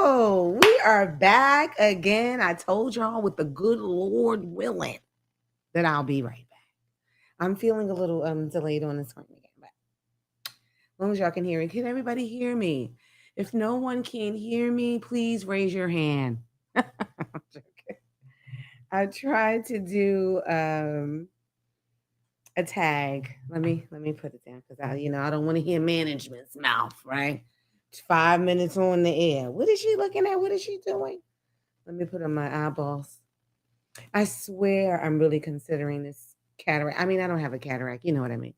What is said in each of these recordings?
Hello, we are back again. I told y'all with the good Lord willing that I'll be right back. I'm feeling a little delayed on the screen again, but as long as y'all can hear me, can everybody hear me? If no one can hear me, please raise your hand. I'm joking. I tried to do a tag. Let me put it down because I don't want to hear management's mouth, right? It's 5 minutes on the air. What is she looking at? What is she doing? Let me put on my eyeballs. I swear I'm really considering this cataract. I mean, I don't have a cataract. You know what I mean?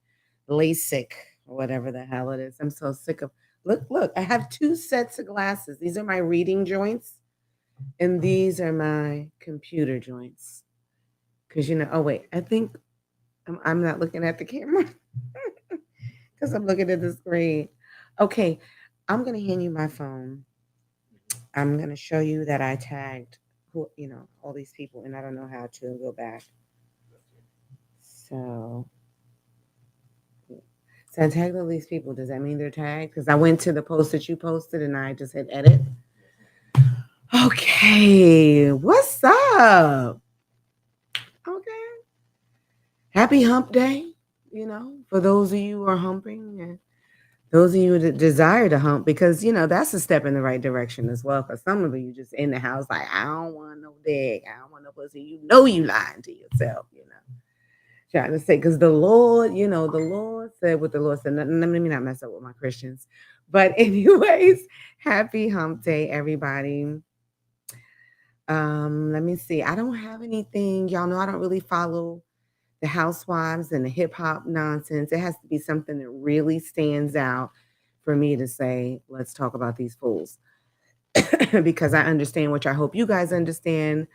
LASIK or whatever the hell it is. I'm so sick of. Look. I have two sets of glasses. These are my reading joints, and these are my computer joints. Because oh wait, I think I'm not looking at the camera because I'm looking at the screen. Okay, I'm gonna hand you my phone. I'm gonna show you that I tagged all these people, and I don't know how to go back. So, so I tagged all these people. Does that mean they're tagged? Because I went to the post that you posted, and I just hit edit. Okay, what's up? Okay, happy Hump Day. For those of you who are humping, and those of you that desire to hump, because that's a step in the right direction as well. Because some of you just in the house like, I don't want no dick, I don't want no pussy. You lying to yourself. Trying to say, because the Lord, the Lord said what the Lord said. Let me not mess up with my Christians, but anyways, happy Hump Day, everybody. Let me see. I don't have anything. Y'all know I don't really follow the housewives and the hip hop nonsense. It has to be something that really stands out for me to say, let's talk about these fools. Because I understand, which I hope you guys understand.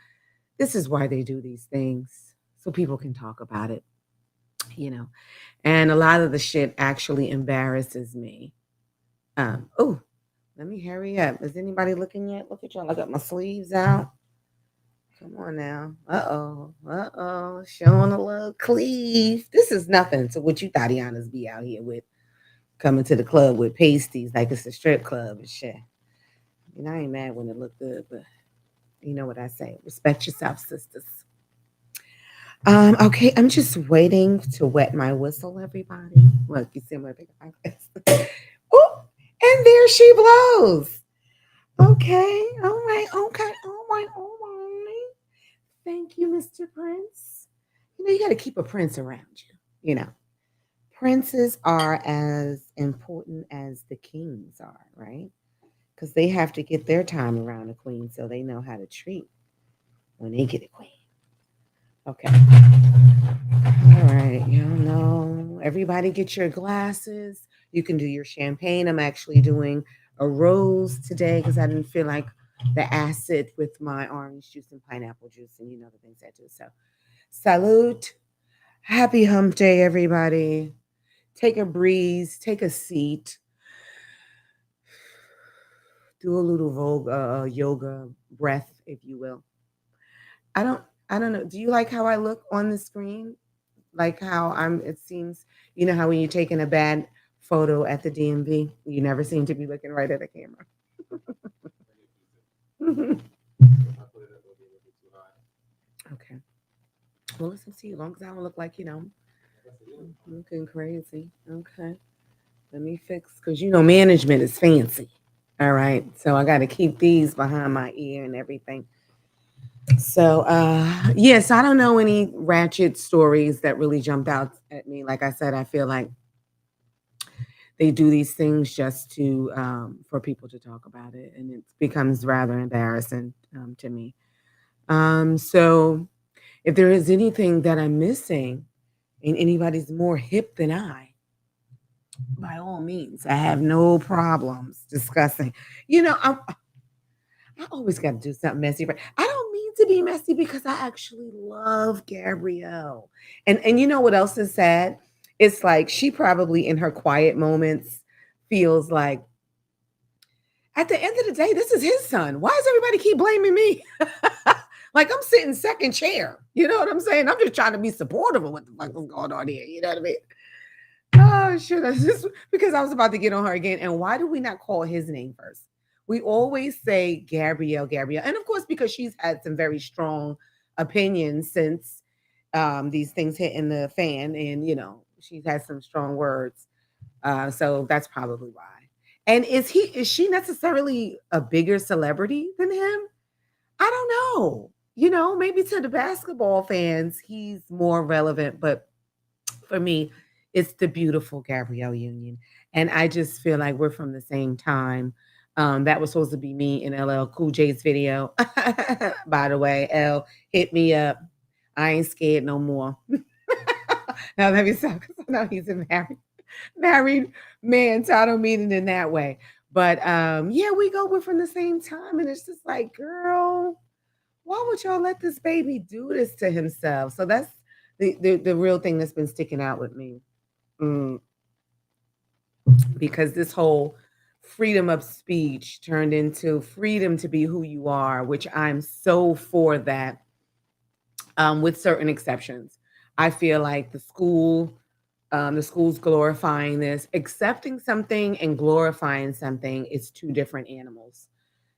This is why they do these things, so people can talk about it, And a lot of the shit actually embarrasses me. Oh, let me hurry up. Is anybody looking yet? Look at y'all. I got my sleeves out. Come on now. Uh-oh. Showing a little cleave. This is nothing to what you Tatianas be out here with. Coming to the club with pasties like it's a strip club and shit. I ain't mad when it look good, but you know what I say. Respect yourself, sisters. Okay, I'm just waiting to wet my whistle, everybody. Look, you see my big eyes. Oh, and there she blows. Okay, all right, okay, all right, all right. Thank you, Mr. Prince. You got to keep a prince around you. Princes are as important as the kings are, right? Because they have to get their time around a queen so they know how to treat when they get a queen. Okay. All right. Y'all know. Everybody get your glasses. You can do your champagne. I'm actually doing a rose today because I didn't feel like the acid with my orange juice and pineapple juice and the things I do. So, salute. Happy Hump Day, everybody. Take a breeze. Take a seat. Do a little yoga breath, if you will. I don't know. Do you like how I look on the screen? Like how it seems, how when you're taking a bad photo at the DMV, you never seem to be looking right at the camera. Okay. Well, listen, see, as long as I don't look like, looking crazy. Okay. Let me fix, because management is fancy. All right. So I got to keep these behind my ear and everything. So, yes, I don't know any ratchet stories that really jumped out at me. Like I said, I feel like they do these things just to for people to talk about it, and it becomes rather embarrassing to me. So, if there is anything that I'm missing, and anybody's more hip than I, by all means, I have no problems discussing. I always got to do something messy, but I don't mean to be messy because I actually love Gabrielle. And you know what else is sad? It's like she probably in her quiet moments feels like at the end of the day, this is his son. Why does everybody keep blaming me? Like I'm sitting second chair. You know what I'm saying? I'm just trying to be supportive of what the fuck is going on here. You know what I mean? Oh shit. That's just because I was about to get on her again. And why do we not call his name first? We always say Gabrielle, Gabrielle. And of course, because she's had some very strong opinions since these things hit in the fan, and she's had some strong words. So that's probably why. And is she necessarily a bigger celebrity than him? I don't know. Maybe to the basketball fans, he's more relevant, but for me, it's the beautiful Gabrielle Union. And I just feel like we're from the same time. That was supposed to be me in LL Cool J's video. By the way, L, hit me up. I ain't scared no more. Now let me stop because I know he's a married man, so I don't mean it in that way. But yeah, we're from the same time, and it's just like, girl, why would y'all let this baby do this to himself? So that's the real thing that's been sticking out with me. Mm, because this whole freedom of speech turned into freedom to be who you are, which I'm so for that, with certain exceptions. I feel like the school's glorifying this. Accepting something and glorifying something is two different animals.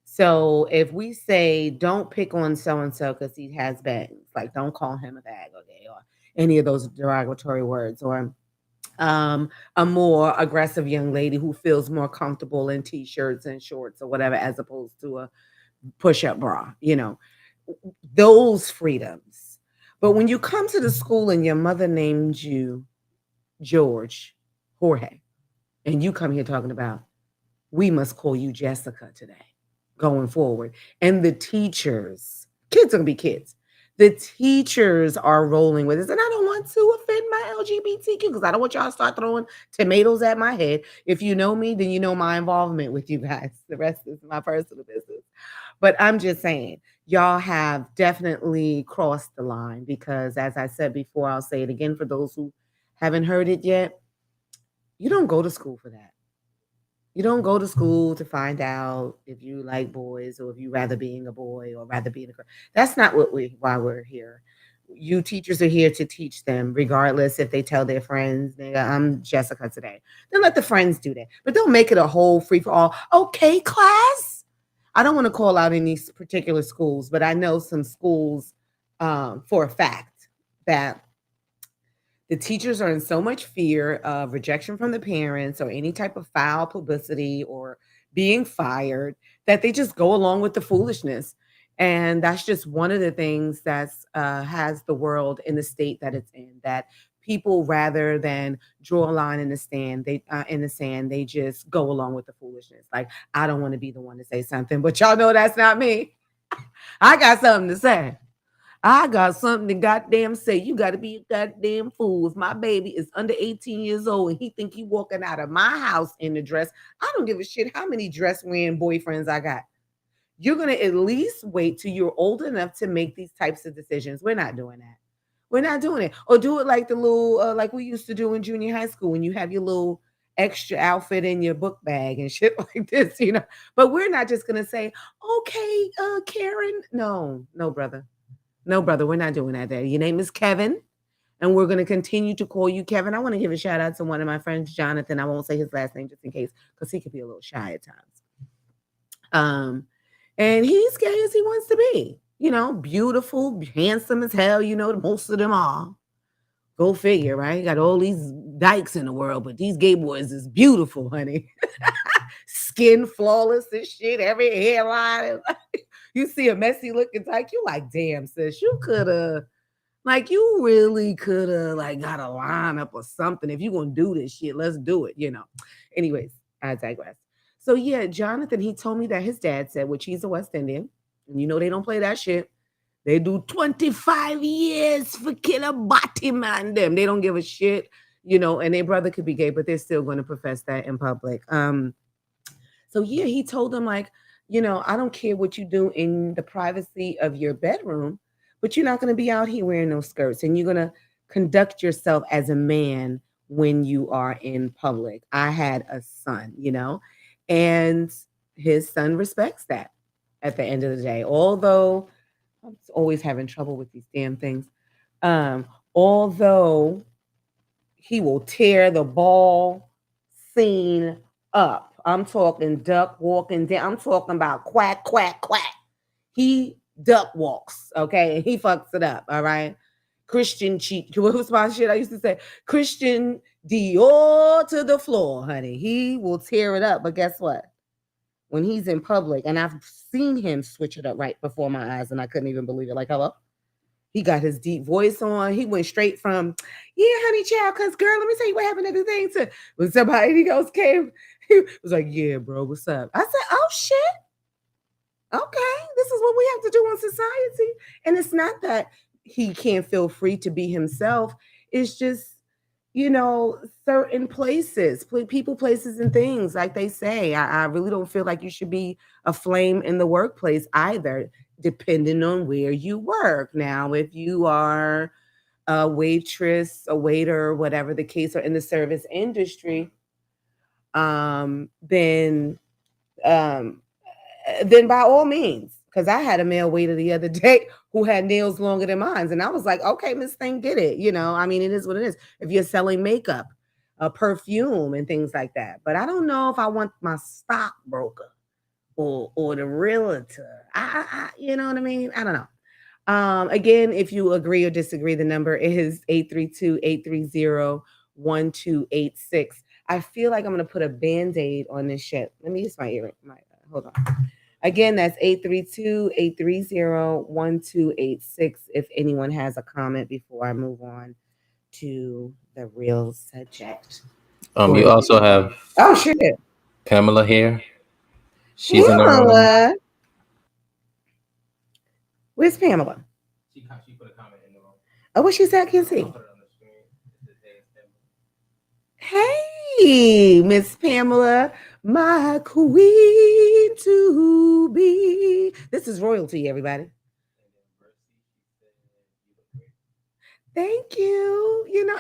So if we say don't pick on so and so because he has bangs, like don't call him a bag or gay or any of those derogatory words, or a more aggressive young lady who feels more comfortable in t-shirts and shorts or whatever, as opposed to a push-up bra, those freedoms. But when you come to the school and your mother named you Jorge, and you come here talking about we must call you Jessica today, going forward. And the teachers, kids are gonna be kids. The teachers are rolling with this. And I don't want to offend my LGBTQ because I don't want y'all to start throwing tomatoes at my head. If you know me, then you know my involvement with you guys. The rest is my personal business. But I'm just saying, y'all have definitely crossed the line because, as I said before, I'll say it again for those who haven't heard it yet. You don't go to school for that. You don't go to school to find out if you like boys or if you rather being a boy or rather being a girl. That's not why we're here. You teachers are here to teach them, regardless if they tell their friends, "Nigga, I'm Jessica today." Then let the friends do that, but don't make it a whole free for all. Okay, class. I don't want to call out any particular schools, but I know some schools, for a fact that the teachers are in so much fear of rejection from the parents or any type of foul publicity or being fired that they just go along with the foolishness. And that's just one of the things that's has the world in the state that it's in. That people, rather than draw a line in the sand, they just go along with the foolishness. Like, I don't want to be the one to say something, but y'all know that's not me. I got something to say. I got something to goddamn say. You got to be a goddamn fool. If my baby is under 18 years old and he think he walking out of my house in a dress, I don't give a shit how many dress wearing boyfriends I got. You're gonna at least wait till you're old enough to make these types of decisions. We're not doing that. We're not doing it. Or do it like the little, like we used to do in junior high school when you have your little extra outfit in your book bag and shit like this. But we're not just gonna say, okay, Karen. No, no, brother. No, brother, we're not doing that there. Your name is Kevin, and we're going to continue to call you Kevin. I want to give a shout out to one of my friends, Jonathan. I won't say his last name just in case, because he could be a little shy at times. And he's gay as he wants to be. Beautiful, handsome as hell. Most of them are. Go figure, right? Got all these dykes in the world, but these gay boys is beautiful, honey. Skin flawless and shit. Every hairline. You see a messy looking tyke, you like, damn, sis, you could have, like, you really could have, like, got a lineup or something. If you're going to do this shit, let's do it. Anyways, I digress. So, yeah, Jonathan, he told me that his dad said, which he's a West Indian, and they don't play that shit. They do 25 years for killer body man them. They don't give a shit, and their brother could be gay, but they're still going to profess that in public. So, yeah, he told them, like, I don't care what you do in the privacy of your bedroom, but you're not going to be out here wearing those skirts, and you're going to conduct yourself as a man when you are in public. I had a son, and his son respects that at the end of the day. Although I'm always having trouble with these damn things. Although he will tear the ball scene up. I'm talking duck walking down. I'm talking about quack, quack, quack. He duck walks, okay? And he fucks it up, all right? Christian cheat. What was my shit? I used to say Christian Dior to the floor, honey. He will tear it up. But guess what? When he's in public, and I've seen him switch it up right before my eyes, and I couldn't even believe it. Like, hello? He got his deep voice on. He went straight from, yeah, honey child, because girl, let me tell you what happened at the thing to when somebody else came. He was like, yeah, bro, what's up? I said, oh shit. Okay, this is what we have to do in society. And it's not that he can't feel free to be himself. It's just, certain places, people, places, and things, like they say. I really don't feel like you should be a flame in the workplace either, depending on where you work. Now, if you are a waitress, a waiter, whatever the case, or in the service industry, then um, then by all means, because I had a male waiter the other day who had nails longer than mine, and I was like, okay, Miss Thing, get it. I mean, it is what it is. If you're selling makeup, perfume, and things like that, but I don't know if I want my stockbroker or the realtor. You know what I mean? I don't know. Again, if you agree or disagree, the number is 832-830-1286. I feel like I'm going to put a Band-Aid on this shit. Let me use my earring. Hold on. Again, that's 832-830-1286. If anyone has a comment before I move on to the real subject. You also have Oh, shit. Pamela here. She's in the room. Pamela. Where's Pamela? She put a comment in the room. Oh, what she said? I can't see. I'll put it on the screen. Hey, Miss Pamela, my queen to be. This is royalty, everybody. Thank you.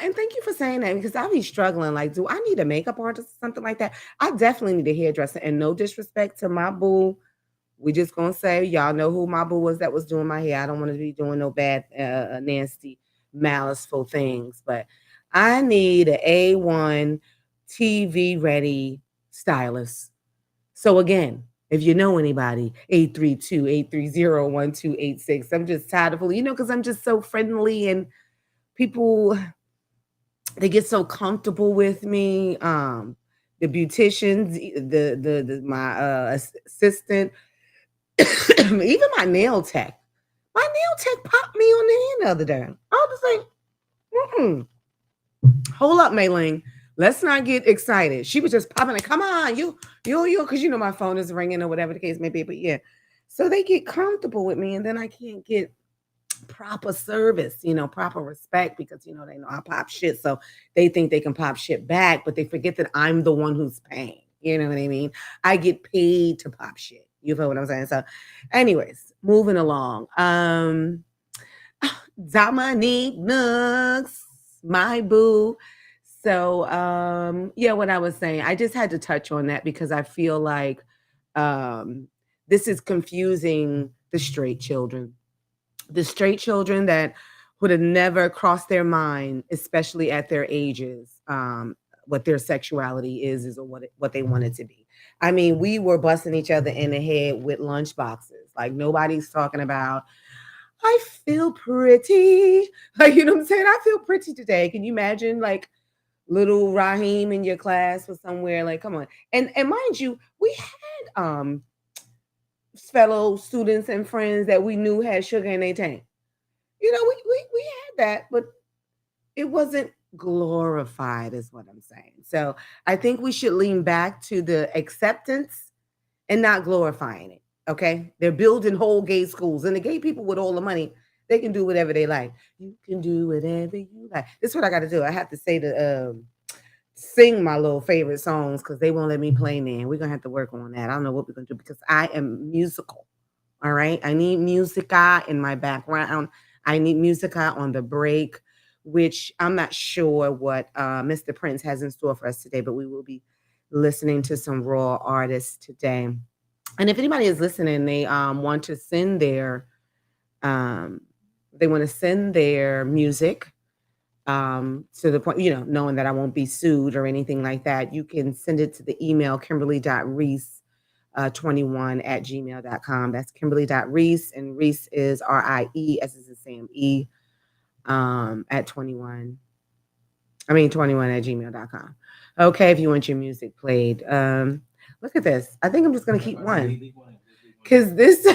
And thank you for saying that, because I'll be struggling. Like, do I need a makeup artist or something like that? I definitely need a hairdresser. And no disrespect to my boo. We just gonna say, y'all know who my boo was that was doing my hair. I don't want to be doing no bad, nasty, maliceful things. But I need an A1 TV ready stylist. So again, if you know anybody, 832-830-1286. I'm just tired of, because I'm just so friendly, and people, they get so comfortable with me. The beauticians, the my assistant, even my nail tech. My nail tech popped me on the hand the other day. I was like, hold up, Maylene. Let's not get excited. She was just popping like, come on, you, because my phone is ringing or whatever the case may be. But yeah, so they get comfortable with me, and then I can't get proper service, proper respect, because they know I pop shit, so they think they can pop shit back, but they forget that I'm the one who's paying. You know what I mean? I get paid to pop shit. You feel what I'm saying? So, anyways, moving along. Dominique Nooks, my boo. So, yeah, what I was saying, I just had to touch on that because I feel like this is confusing the straight children. The straight children that would have never crossed their mind, especially at their ages, what their sexuality is or what they wanted to be. I mean, we were busting each other in the head with lunch boxes. Like, nobody's talking about, I feel pretty. Like, you know what I'm saying? I feel pretty today. Can you imagine, like, little Raheem in your class or somewhere? Like, come on. And mind you, we had fellow students and friends that we knew had sugar in their tank. We had that, but it wasn't glorified, is what I'm saying. So I think we should lean back to the acceptance and not glorifying it. Okay, they're building whole gay schools, and the gay people with all the money, they can do whatever they like. You can do whatever you like. This is what I got to do. I have to say to sing my little favorite songs, because they won't let me play, man. We're gonna have to work on that. I don't know what we're gonna do, because I am musical. All right, I need musica in my background. I need musica on the break, which I'm not sure what Mr. Prince has in store for us today, but we will be listening to some raw artists today. And if anybody is listening, they want to send their music, To the point, knowing that I won't be sued or anything like that, you can send it to the email Kimberly.Reese 21 at gmail.com. That's Kimberly.Reese, and Reese is RIE, as is the same E, at 21 at gmail.com. Okay, if you want your music played. Look at this. I think I'm just going to keep one because this,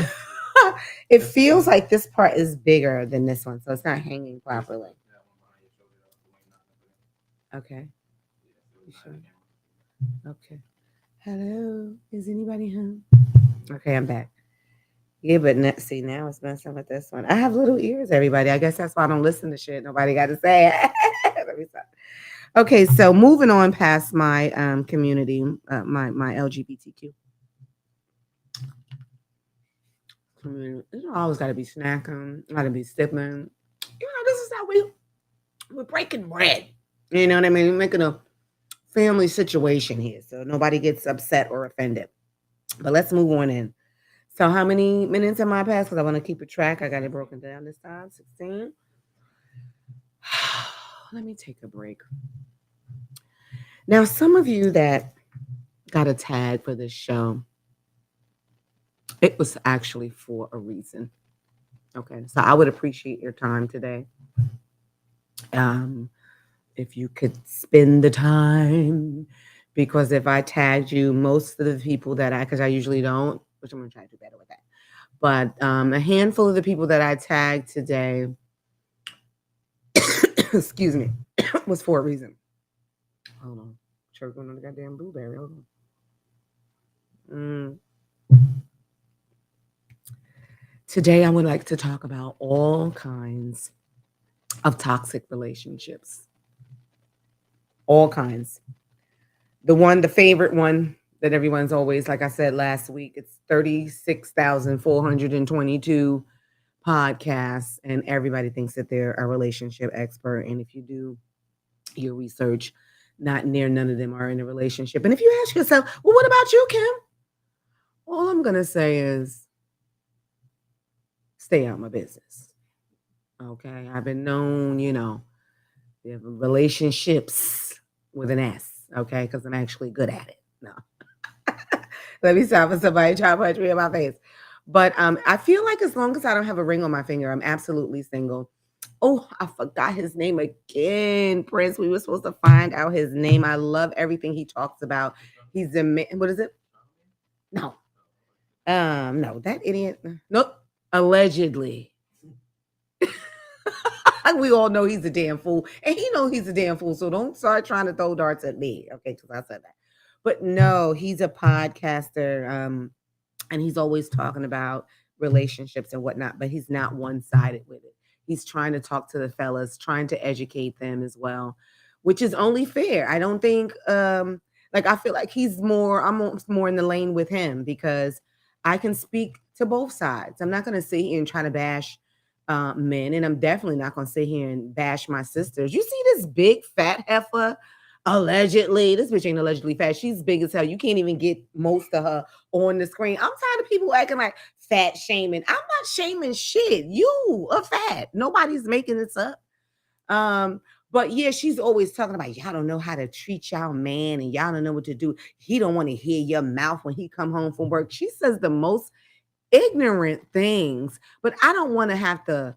it feels like this part is bigger than this one, so it's not hanging properly. Okay. You sure? Okay. Hello. Is anybody home? Okay, I'm back. Yeah, but see, now it's messing with this one. I have little ears, everybody. I guess that's why I don't listen to shit. Nobody got to say it. Let me stop. Okay, so moving on past my community, my LGBTQ community. Always got to be snacking, got to be sipping. This is how we're breaking bread. You know what I mean? We're making a family situation here, so nobody gets upset or offended. But let's move on in. So how many minutes am I past? Because I want to keep a track. I got it broken down this time. 16. Let me take a break. Now, some of you that got a tag for this show, it was actually for a reason. Okay, so I would appreciate your time today. If you could spend the time, because if I tagged you, most of the people because I usually don't, which I'm going to try to do better with that. But a handful of the people that I tagged today, excuse me, was for a reason. Hold on. Choking on the goddamn blueberry. Hold on. Today, I would like to talk about all kinds of toxic relationships. All kinds. The favorite one that everyone's always, like I said last week, it's 36,422 podcasts, and everybody thinks that they're a relationship expert. And if you do your research, none of them are in a relationship. And if you ask yourself, well, what about you, Kim? All I'm going to say is stay out of my business. Okay. I've been known, relationships with an S. Okay. Because I'm actually good at it. No. Let me stop for somebody trying to punch me in my face. But I feel like as long as I don't have a ring on my finger, I'm absolutely single. Oh, I forgot his name again. Prince, we were supposed to find out his name. I love everything he talks about. He's a man. What is it? No. No, that idiot. Nope. Allegedly. We all know he's a damn fool. And he knows he's a damn fool. So don't start trying to throw darts at me. Okay, because I said that. But no, he's a podcaster. And he's always talking about relationships and whatnot, but he's not one-sided with it. He's trying to talk to the fellas, trying to educate them as well, which is only fair. I don't think I feel like I'm more in the lane with him because I can speak to both sides. I'm not going to sit here and try to bash men, and I'm definitely not going to sit here and bash my sisters. You see this big fat heifer? Allegedly, this bitch ain't allegedly fat. She's big as hell. You can't even get most of her on the screen. I'm tired of people acting like fat shaming. I'm not shaming shit. You are fat. Nobody's making this up. But yeah, she's always talking about y'all don't know how to treat y'all man and y'all don't know what to do. He don't want to hear your mouth when he come home from work. She says the most ignorant things, but I don't want to have to,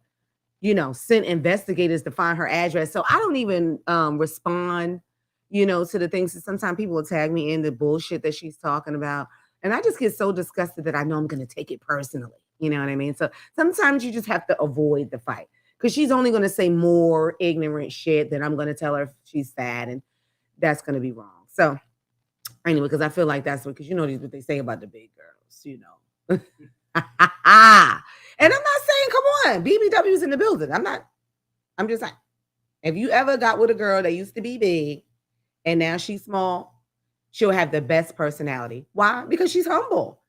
send investigators to find her address. So I don't even respond, to the things that sometimes people will tag me in the bullshit that she's talking about. And I just get so disgusted that I know I'm going to take it personally. You know what I mean? So sometimes you just have to avoid the fight because she's only going to say more ignorant shit than I'm going to tell her she's fat. And that's going to be wrong. So anyway, because I feel like that's what what they say about the big girls, And I'm not saying, come on, BBW's in the building. I'm just saying, if you ever got with a girl that used to be big and now she's small, she'll have the best personality. Why? Because she's humble.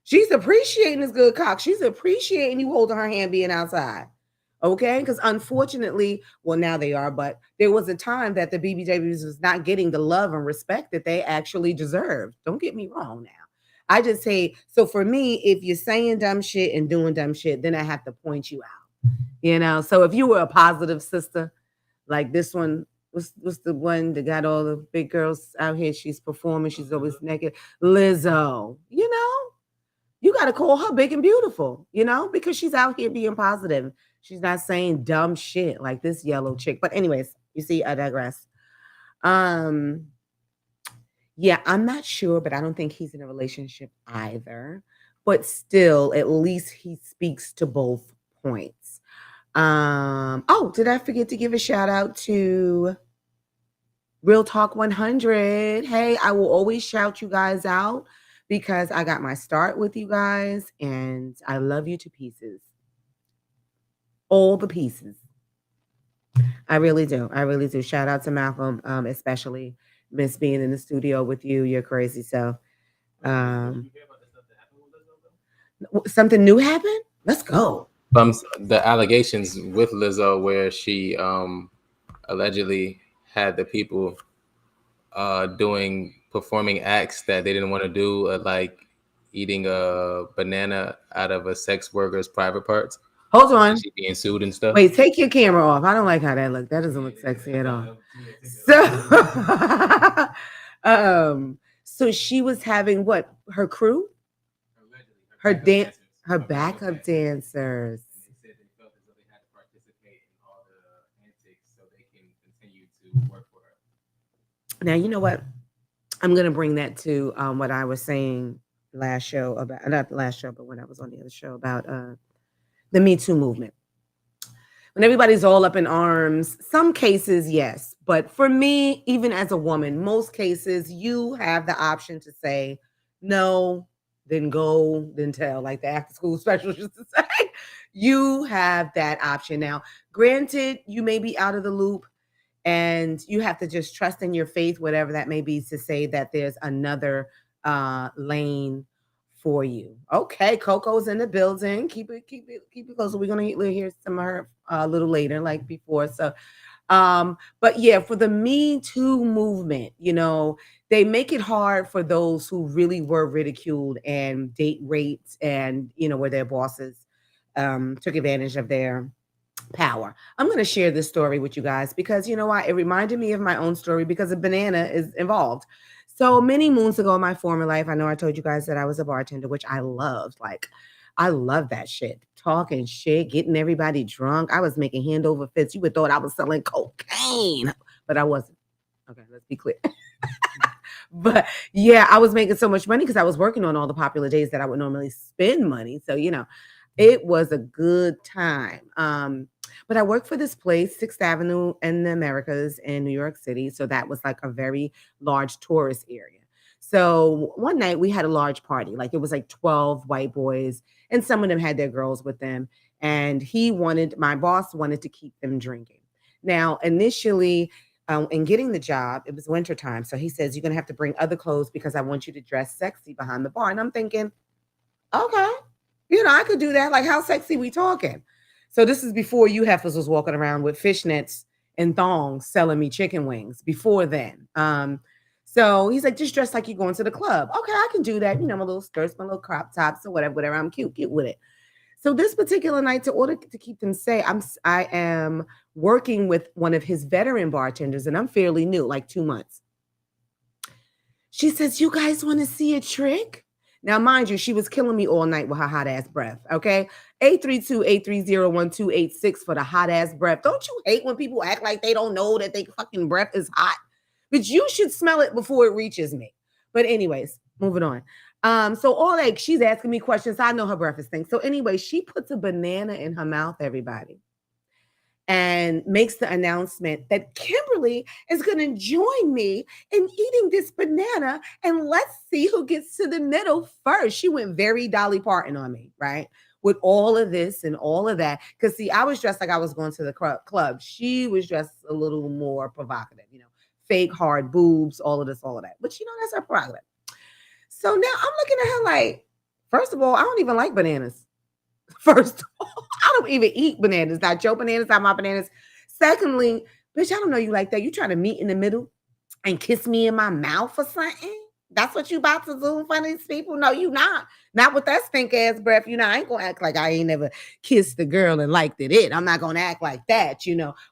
She's appreciating this good cock. She's appreciating you holding her hand being outside. Okay? Because unfortunately, well, now they are, but there was a time that the BBWs was not getting the love and respect that they actually deserved. Don't get me wrong now. I just say, so for me, if you're saying dumb shit and doing dumb shit, then I have to point you out. So if you were a positive sister, Like this one was the one that got all the big girls out here. She's performing. She's always naked. Lizzo, you got to call her big and beautiful, because she's out here being positive. She's not saying dumb shit like this yellow chick. But anyways, you see, I digress. Um, yeah, I'm not sure, but I don't think he's in a relationship either. But still, at least he speaks to both points. Oh, did I forget to give a shout out to Real Talk 100? Hey, I will always shout you guys out because I got my start with you guys and I love you to pieces. All the pieces. I really do. I really do. Shout out to Malcolm, especially miss being in the studio with you. You're crazy. So, um, something new happened? Let's go. From the allegations with Lizzo, where she allegedly had the people doing performing acts that they didn't want to do, like eating a banana out of a sex worker's private parts. Hold on. She being sued and stuff. Wait, take your camera off. I don't like how that looks. That doesn't look sexy at all. So, so she was having what? Her crew? Her backup dancers. They said they felt as though they had to participate in all the antics so they can continue to work for her. Now, you know what? I'm going to bring that to what I was saying last show about, not the last show, but when I was on the other show about the Me Too movement. When everybody's all up in arms, some cases, yes. But for me, even as a woman, most cases, you have the option to say, no, then go, then tell, like the after school special used to say. You have that option. Now, granted, you may be out of the loop and you have to just trust in your faith, whatever that may be, to say that there's another lane for you. Okay, Coco's in the building. Keep it close. We're gonna hear some of her a little later, like before. So, but yeah, for the Me Too movement, they make it hard for those who really were ridiculed and date raped, and where their bosses took advantage of their power. I'm going to share this story with you guys because you know why? It reminded me of my own story because a banana is involved. So many moons ago in my former life, I know I told you guys that I was a bartender, which I loved. Like, I love that shit. Talking shit, getting everybody drunk. I was making hand over fist. You would thought I was selling cocaine, but I wasn't. Okay, let's be clear. But yeah, I was making so much money because I was working on all the popular days that I would normally spend money. So, it was a good time. But I worked for this place, 6th Avenue in the Americas in New York City. So that was like a very large tourist area. So one night we had a large party, like it was like 12 white boys, and some of them had their girls with them. And my boss wanted to keep them drinking. Now, initially, in getting the job, it was wintertime. So he says, you're going to have to bring other clothes because I want you to dress sexy behind the bar. And I'm thinking, okay, I could do that. Like, how sexy we talking? So this is before you heifers was walking around with fishnets and thongs selling me chicken wings before then. So he's like, just dress like you're going to the club. Okay, I can do that. My little skirts, my little crop tops or whatever. I'm cute with it. So this particular night, to order to keep them safe, I am working with one of his veteran bartenders, and I'm fairly new, like 2 months. She says, you guys want to see a trick? Now, mind you, she was killing me all night with her hot ass breath. Okay. 832-830-1286 for the hot ass breath. Don't you hate when people act like they don't know that their fucking breath is hot? But you should smell it before it reaches me. But anyways, moving on. So all that, she's asking me questions. I know her breath is stinks. So anyway, she puts a banana in her mouth, everybody, and makes the announcement that Kimberly is going to join me in eating this banana, and let's see who gets to the middle first. She went very Dolly Parton on me, right? With all of this and all of that. Because, see, I was dressed like I was going to the club. She was dressed a little more provocative, fake hard boobs, all of this, all of that. But, that's her prerogative. So now I'm looking at her like, first of all, I don't even like bananas. First of all, I don't even eat bananas. Not your bananas, not my bananas. Secondly, bitch, I don't know you like that. You trying to meet in the middle and kiss me in my mouth or something? That's what you about to do in front of these people? No, you not. Not with that stink ass breath. I ain't gonna act like I ain't never kissed the girl and liked it. I'm not gonna act like that.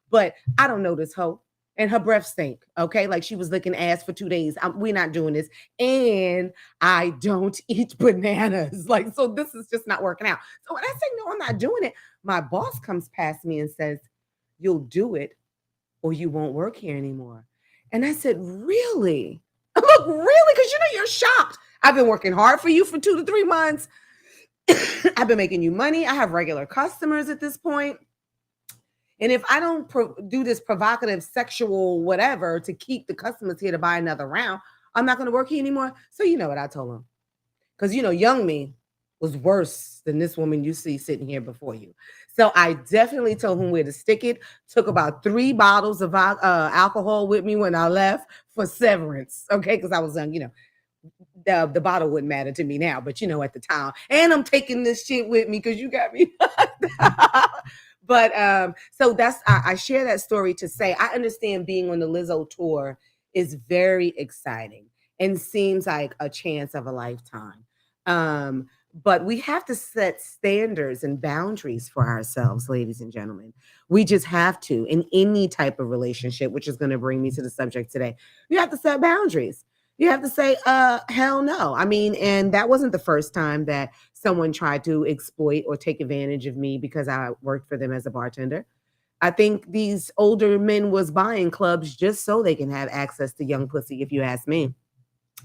But I don't know this hoe. And her breath stink. Okay. Like she was licking ass for 2 days. We're not doing this. And I don't eat bananas. Like, so this is just not working out. So when I say no, I'm not doing it, my boss comes past me and says, "You'll do it or you won't work here anymore." And I said, "Really?" Look, really? Because you're shocked. I've been working hard for you for 2 to 3 months. I've been making you money. I have regular customers at this point. And if I don't do this provocative sexual whatever to keep the customers here to buy another round, I'm not going to work here anymore. So you know what I told him? Because young me was worse than this woman you see sitting here before you. So I definitely told him where to stick it. Took about 3 bottles of alcohol with me when I left for severance. Okay, because I was young. The bottle wouldn't matter to me now, but at the time. And I'm taking this shit with me because you got me. But so I share that story to say I understand being on the Lizzo tour is very exciting and seems like a chance of a lifetime. But we have to set standards and boundaries for ourselves, ladies and gentlemen. We just have to in any type of relationship, which is going to bring me to the subject today. You have to set boundaries. You have to say, hell no. I mean, and that wasn't the first time that someone tried to exploit or take advantage of me because I worked for them as a bartender. I think these older men was buying clubs just so they can have access to young pussy, if you ask me.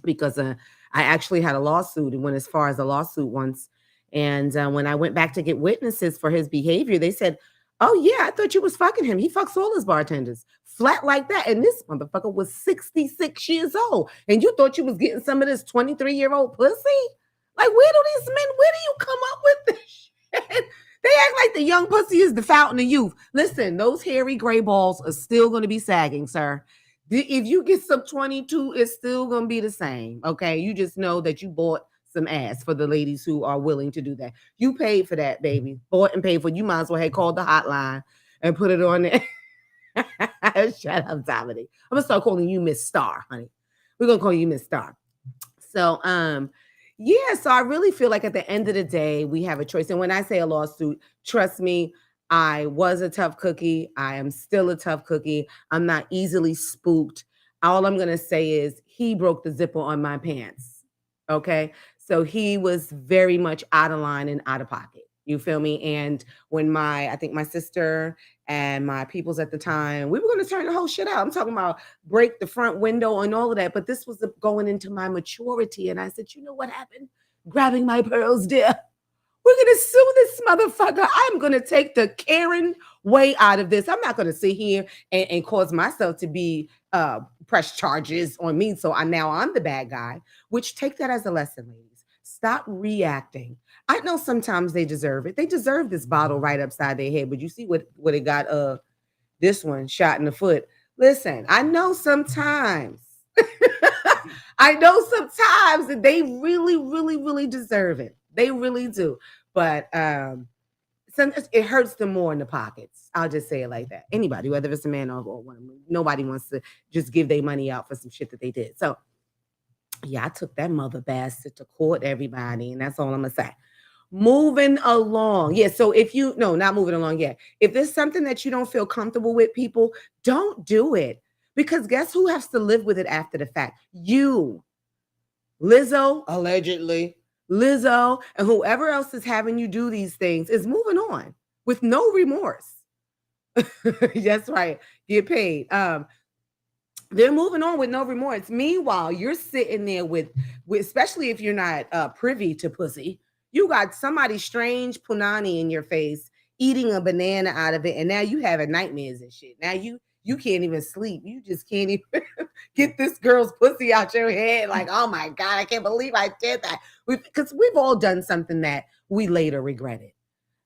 Because I actually had a lawsuit and went as far as a lawsuit once. And when I went back to get witnesses for his behavior, they said, "Oh yeah, I thought you was fucking him. He fucks all his bartenders flat like that." And this motherfucker was 66 years old, and you thought you was getting some of this 23-year-old pussy? Like, where do these men? Where do you come up with this shit? They act like the young pussy is the fountain of youth. Listen, those hairy gray balls are still going to be sagging, sir. If you get some 22, it's still gonna be the same. Okay. You just know that you bought some ass for the ladies who are willing to do that. You paid for that, baby. Bought and paid for. You might as well have called the hotline and put it on there. Shut up, Dominic. I'm gonna start calling you Miss Star, honey. We're gonna call you Miss Star. So yeah, so I really feel like at the end of the day, we have a choice. And when I say a lawsuit, trust me, I was a tough cookie. I am still a tough cookie. I'm not easily spooked. All I'm going to say is he broke the zipper on my pants. Okay. So he was very much out of line and out of pocket. You feel me? And when I think my sister and my peoples at the time, we were going to turn the whole shit out. I'm talking about break the front window and all of that. But this was going into my maturity. And I said, you know what happened? Grabbing my pearls, dear. We're going to sue this motherfucker. I'm going to take the Karen way out of this. I'm not going to sit here and cause myself to be press charges on me. So now I'm the bad guy, which take that as a lesson, ladies. Stop reacting. I know sometimes they deserve it. They deserve this bottle right upside their head. But you see what it got this one shot in the foot. Listen, I know sometimes. I know sometimes that they really, really, really deserve it. They really do. But sometimes it hurts them more in the pockets. I'll just say it like that. Anybody, whether it's a man or a woman, nobody wants to just give their money out for some shit that they did. So yeah, I took that mother bastard to court, everybody, and that's all I'm gonna say. Moving along. Yeah, so if you no, not moving along yet. If there's something that you don't feel comfortable with, people, don't do it. Because guess who has to live with it after the fact? You. Lizzo, allegedly, Lizzo, and whoever else is having you do these things is moving on with no remorse. That's right. Get paid. They're moving on with no remorse. Meanwhile, you're sitting there with especially if you're not privy to pussy, you got somebody strange punani in your face, eating a banana out of it, and now you having nightmares and shit. Now you can't even sleep. You just can't even get this girl's pussy out your head. Like, oh my God, I can't believe I did that. Because we've all done something that we later regretted.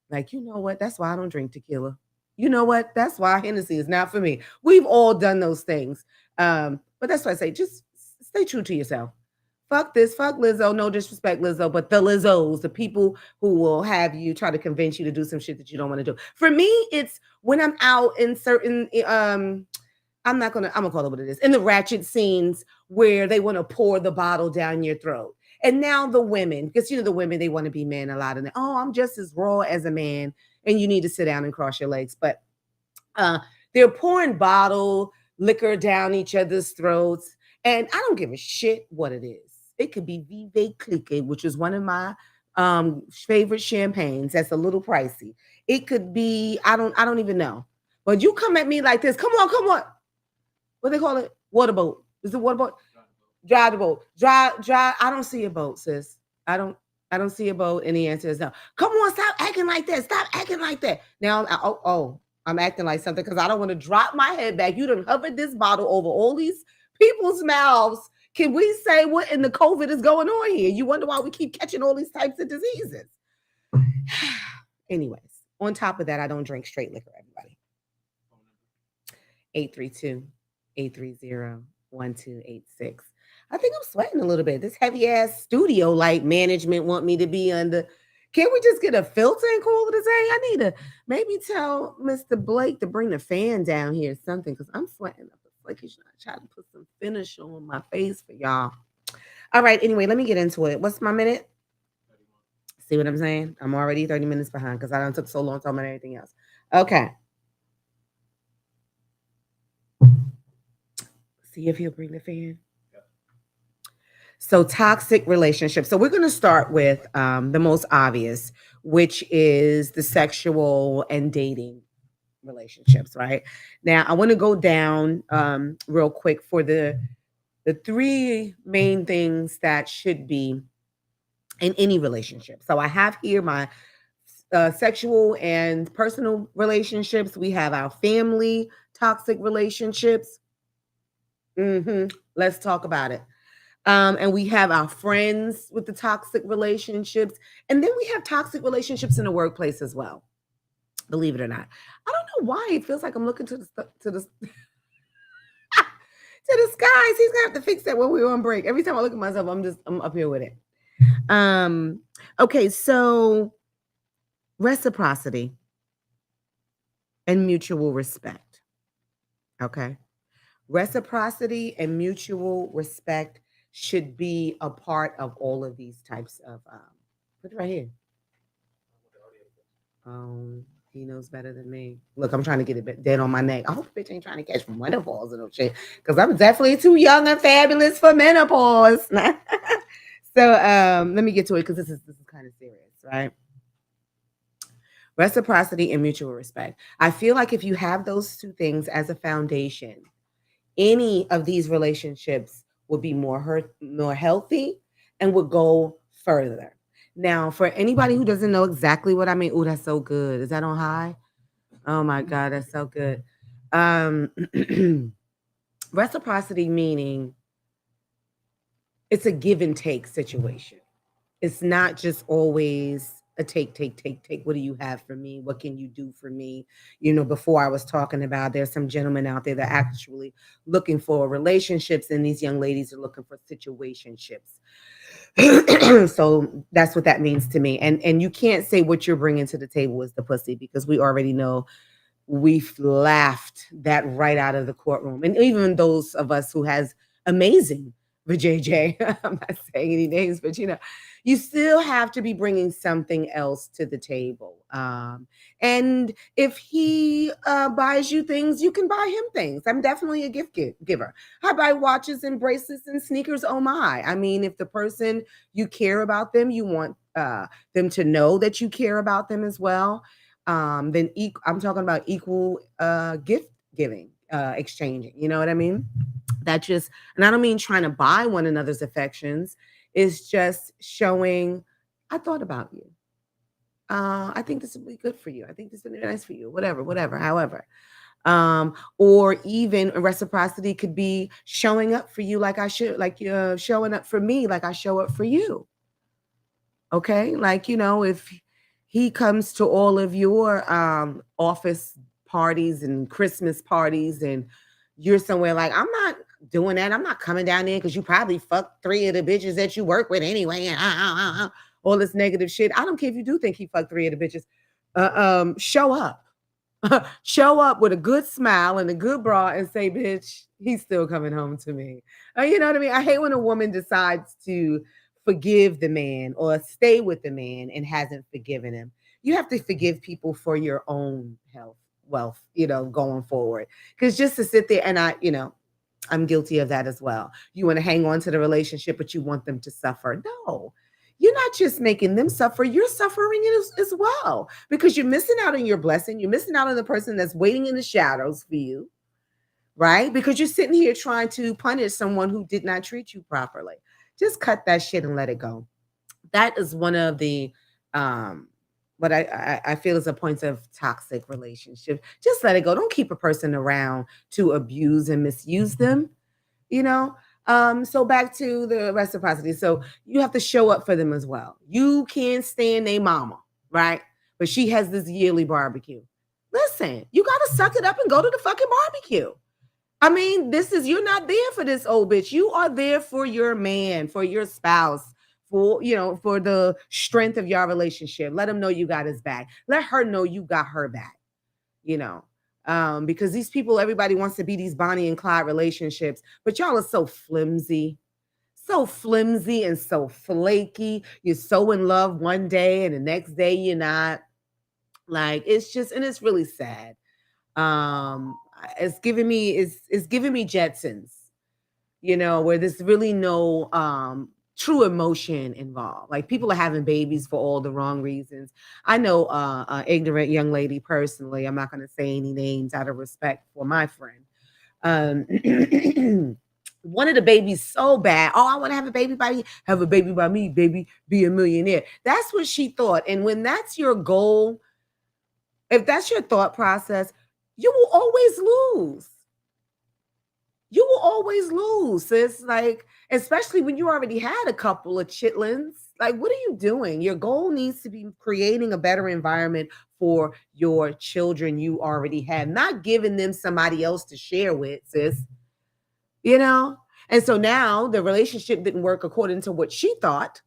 Like, you know what? That's why I don't drink tequila. You know what? That's why Hennessy is not for me. We've all done those things. But that's why I say, just stay true to yourself. Fuck this, fuck Lizzo. No disrespect, Lizzo, but the Lizzos, the people who will have you try to convince you to do some shit that you don't want to do. For me, it's when I'm out in certain I'm gonna call it what it is. In the ratchet scenes where they want to pour the bottle down your throat. And now the women, because the women, they want to be men a lot of them. Oh, I'm just as raw as a man, and you need to sit down and cross your legs. But uh, they're pouring bottle liquor down each other's throats, and I don't give a shit what it is. It could be Vive Clique, which is one of my favorite champagnes. That's a little pricey. It could be I don't even know. But you come at me like this. Come on, come on. What they call it? Water boat. Is it water boat? Drive the boat. Drive. I don't see a boat, sis. I don't. I don't see a boat. And the answer is no. Come on, stop acting like that. Stop acting like that. Now, I'm acting like something because I don't want to drop my head back. You done hovered this bottle over all these people's mouths. Can we say what in the COVID is going on here? You wonder why we keep catching all these types of diseases. Anyways, on top of that, I don't drink straight liquor, everybody. 832-830-1286. I think I'm sweating a little bit. This heavy ass studio like management want me to be under. Can't we just get a filter and call it a day? I need to maybe tell Mr. Blake to bring the fan down here or something because I'm sweating. Like he's trying to put some finish on my face for y'all. All right. Anyway, let me get into it. What's my minute? See what I'm saying? I'm already 30 minutes behind because I don't took so long talking about everything else. Okay. See if he'll bring the fan. So, toxic relationships. So, we're going to start with the most obvious, which is the sexual and dating relationships, right? Now, I want to go down real quick for the three main things that should be in any relationship. So, I have here my sexual and personal relationships. We have our family toxic relationships. Let's talk about it. And we have our friends with the toxic relationships, and then we have toxic relationships in the workplace as well. Believe it or not, I don't know why it feels like I'm looking to the skies. He's gonna have to fix that when we're on break. Every time I look at myself, I'm up here with it. Okay, so reciprocity and mutual respect. Okay, reciprocity and mutual respect should be a part of all of these types of put it right here. He knows better than me. Look, I'm trying to get it dead on my neck. I hope bitch ain't trying to catch menopause and no shit. Because I'm definitely too young and fabulous for menopause. So let me get to it because this is kind of serious, right? Reciprocity and mutual respect. I feel like if you have those two things as a foundation, any of these relationships would be more healthy and would go further. Now, for anybody who doesn't know exactly what I mean, oh, that's so good. Is that on high? Oh my God, that's so good. Um, reciprocity meaning it's a give and take situation. It's not just always a take, take, take, take. What do you have for me? What can you do for me? Before I was talking about there's some gentlemen out there that are actually looking for relationships, and these young ladies are looking for situationships. So that's what that means to me. And you can't say what you're bringing to the table is the pussy because we already know we've laughed that right out of the courtroom. And even those of us who has amazing JJ, I'm not saying any names, but you still have to be bringing something else to the table. And if he buys you things, you can buy him things. I'm definitely a giver. I buy watches and bracelets and sneakers. Oh my. I mean, if the person you care about them, you want them to know that you care about them as well. Then I'm talking about equal gift giving, exchanging. You know what I mean? That just, and I don't mean trying to buy one another's affections. It's just showing, I thought about you. I think this would be good for you. I think this would be nice for you. Whatever, however. Or even reciprocity could be showing up for you like I should, like you're showing up for me like I show up for you. Okay, like if he comes to all of your office parties and Christmas parties, and you're somewhere like I'm not doing that. I'm not coming down there because you probably fucked three of the bitches that you work with anyway, and all this negative shit. I don't care if you do think he fucked three of the bitches. Show up. Show up with a good smile and a good bra and say, bitch, he's still coming home to me. You know what I mean? I hate when a woman decides to forgive the man or stay with the man and hasn't forgiven him. You have to forgive people for your own health, wealth, going forward. Because just to sit there and I'm guilty of that as well. You want to hang on to the relationship, but you want them to suffer. No, you're not just making them suffer, you're suffering as well because you're missing out on your blessing. You're missing out on the person that's waiting in the shadows for you, right? Because you're sitting here trying to punish someone who did not treat you properly. Just cut that shit and let it go. That is one of the what I feel is a point of toxic relationship. Just let it go. Don't keep a person around to abuse and misuse them, you know. So back to the reciprocity. So you have to show up for them as well. You can't stand a mama, right? But she has this yearly barbecue. Listen, you gotta suck it up and go to the fucking barbecue. I mean, you're not there for this old bitch. You are there for your man, for your spouse, for the strength of your relationship. Let him know you got his back. Let her know you got her back, you know. Because these people, everybody wants to be these Bonnie and Clyde relationships, but y'all are so flimsy and so flaky. You're so in love one day and the next day you're not. Like and it's really sad. Um, it's giving me Jetsons, where there's really no true emotion involved. Like people are having babies for all the wrong reasons. I know ignorant young lady personally. I'm not going to say any names out of respect for my friend. Wanted a baby so bad. Oh, I want to have a baby by me. Have a baby by me, baby. Be a millionaire. That's what she thought. And when that's your goal, if that's your thought process, you will always lose. You will always lose. So it's like, especially when you already had a couple of chitlins. Like, what are you doing? Your goal needs to be creating a better environment for your children you already have, not giving them somebody else to share with, sis. You know? And so now the relationship didn't work according to what she thought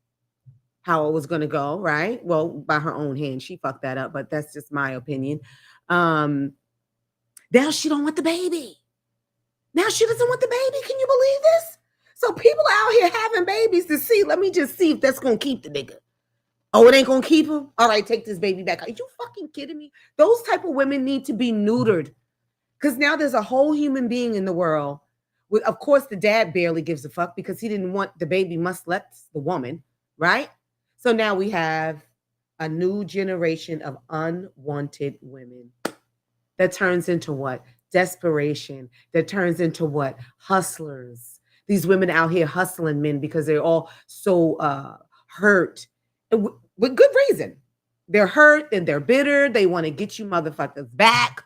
how it was going to go, right? Well, by her own hand, she fucked that up, but that's just my opinion. Um, Now she don't want the baby. Now she doesn't want the baby. Can you believe this? So people out here having babies to see. Let me just see if that's gonna keep the nigga. Oh, it ain't gonna keep him. All right, take this baby back. Are you fucking kidding me? Those type of women need to be neutered because now there's a whole human being in the world. With, of course, the dad barely gives a fuck because he didn't want the baby. Must let the woman, right? So now we have a new generation of unwanted women that turns into what? Desperation. That turns into what? Hustlers. These women out here hustling men because they're all so hurt with good reason. They're hurt and they're bitter. They want to get you motherfuckers back.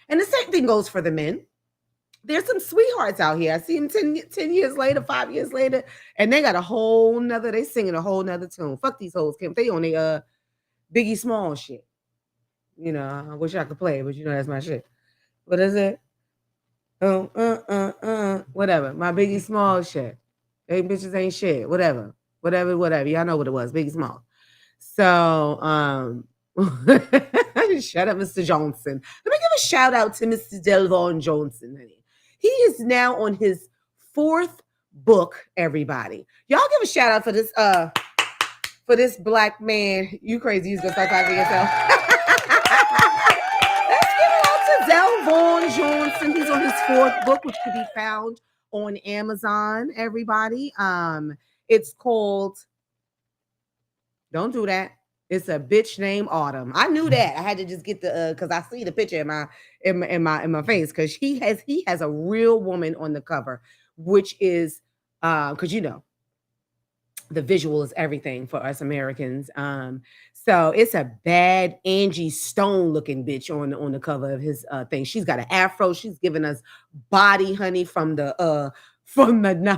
And the same thing goes for the men. There's some sweethearts out here. I see them 10 years later, 5 years later, and they got they singing a whole nother tune. Fuck these hoes, Kim. They on the Biggie Small shit. I wish I could play it, but that's my shit. What is it? Oh, whatever. My Biggie Small shit. They bitches ain't shit. Whatever. Whatever. Y'all know what it was. Biggie Small. So, shut up, Mr. Johnson. Let me give a shout out to Mr. Delvon Johnson, honey. He is now on his fourth book, everybody. Y'all give a shout out for this black man. You crazy. You's gonna start talking to yourself. Delvon Johnson. He's on his fourth book, which can be found on Amazon, everybody. It's called Don't Do That. It's a bitch named Autumn. I knew that. I had to just get the because I see the picture in my face because he has a real woman on the cover, which is because the visual is everything for us Americans. So it's a bad Angie Stone looking bitch on the cover of his thing. She's got an afro. She's giving us body, honey, from the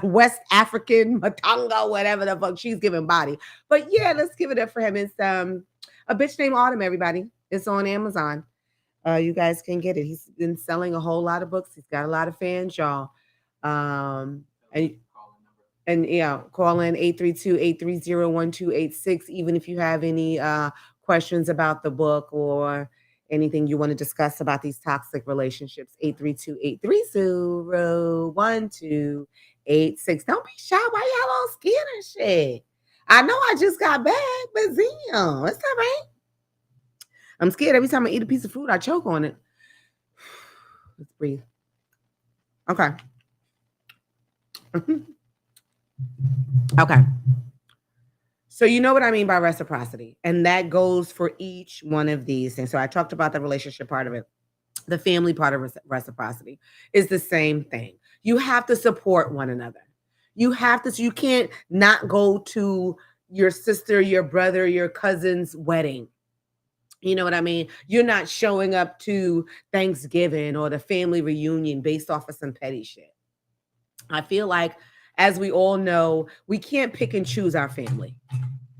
West African Matanga, whatever the fuck she's giving body. But yeah, let's give it up for him. It's a bitch named Autumn, everybody. It's on Amazon. You guys can get it. He's been selling a whole lot of books. He's got a lot of fans, y'all. And yeah, call in 832-830-1286, even if you have any questions about the book or Anything you want to discuss about these toxic relationships? 832-830-1286. Don't be shy. Why y'all all scared and shit? I know I just got back, but damn, it's all right. I'm scared every time I eat a piece of fruit, I choke on it. Let's breathe. Okay. Okay. So you know what I mean by reciprocity. And that goes for each one of these things. So I talked about the relationship part of it. The family part of reciprocity is the same thing. You have to support one another. You have to, so you can't not go to your sister, your brother, your cousin's wedding. You know what I mean? You're not showing up to Thanksgiving or the family reunion based off of some petty shit. I feel like, as we all know, we can't pick and choose our family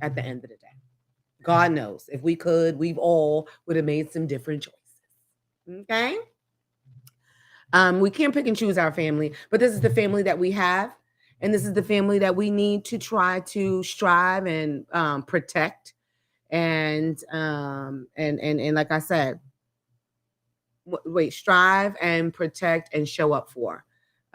at the end of the day. God knows. If we could, we've all would have made some different choices. Okay? We can't pick and choose our family, but this is the family that we have. And this is the family that we need to try to strive and protect. And like I said, strive and protect and show up for.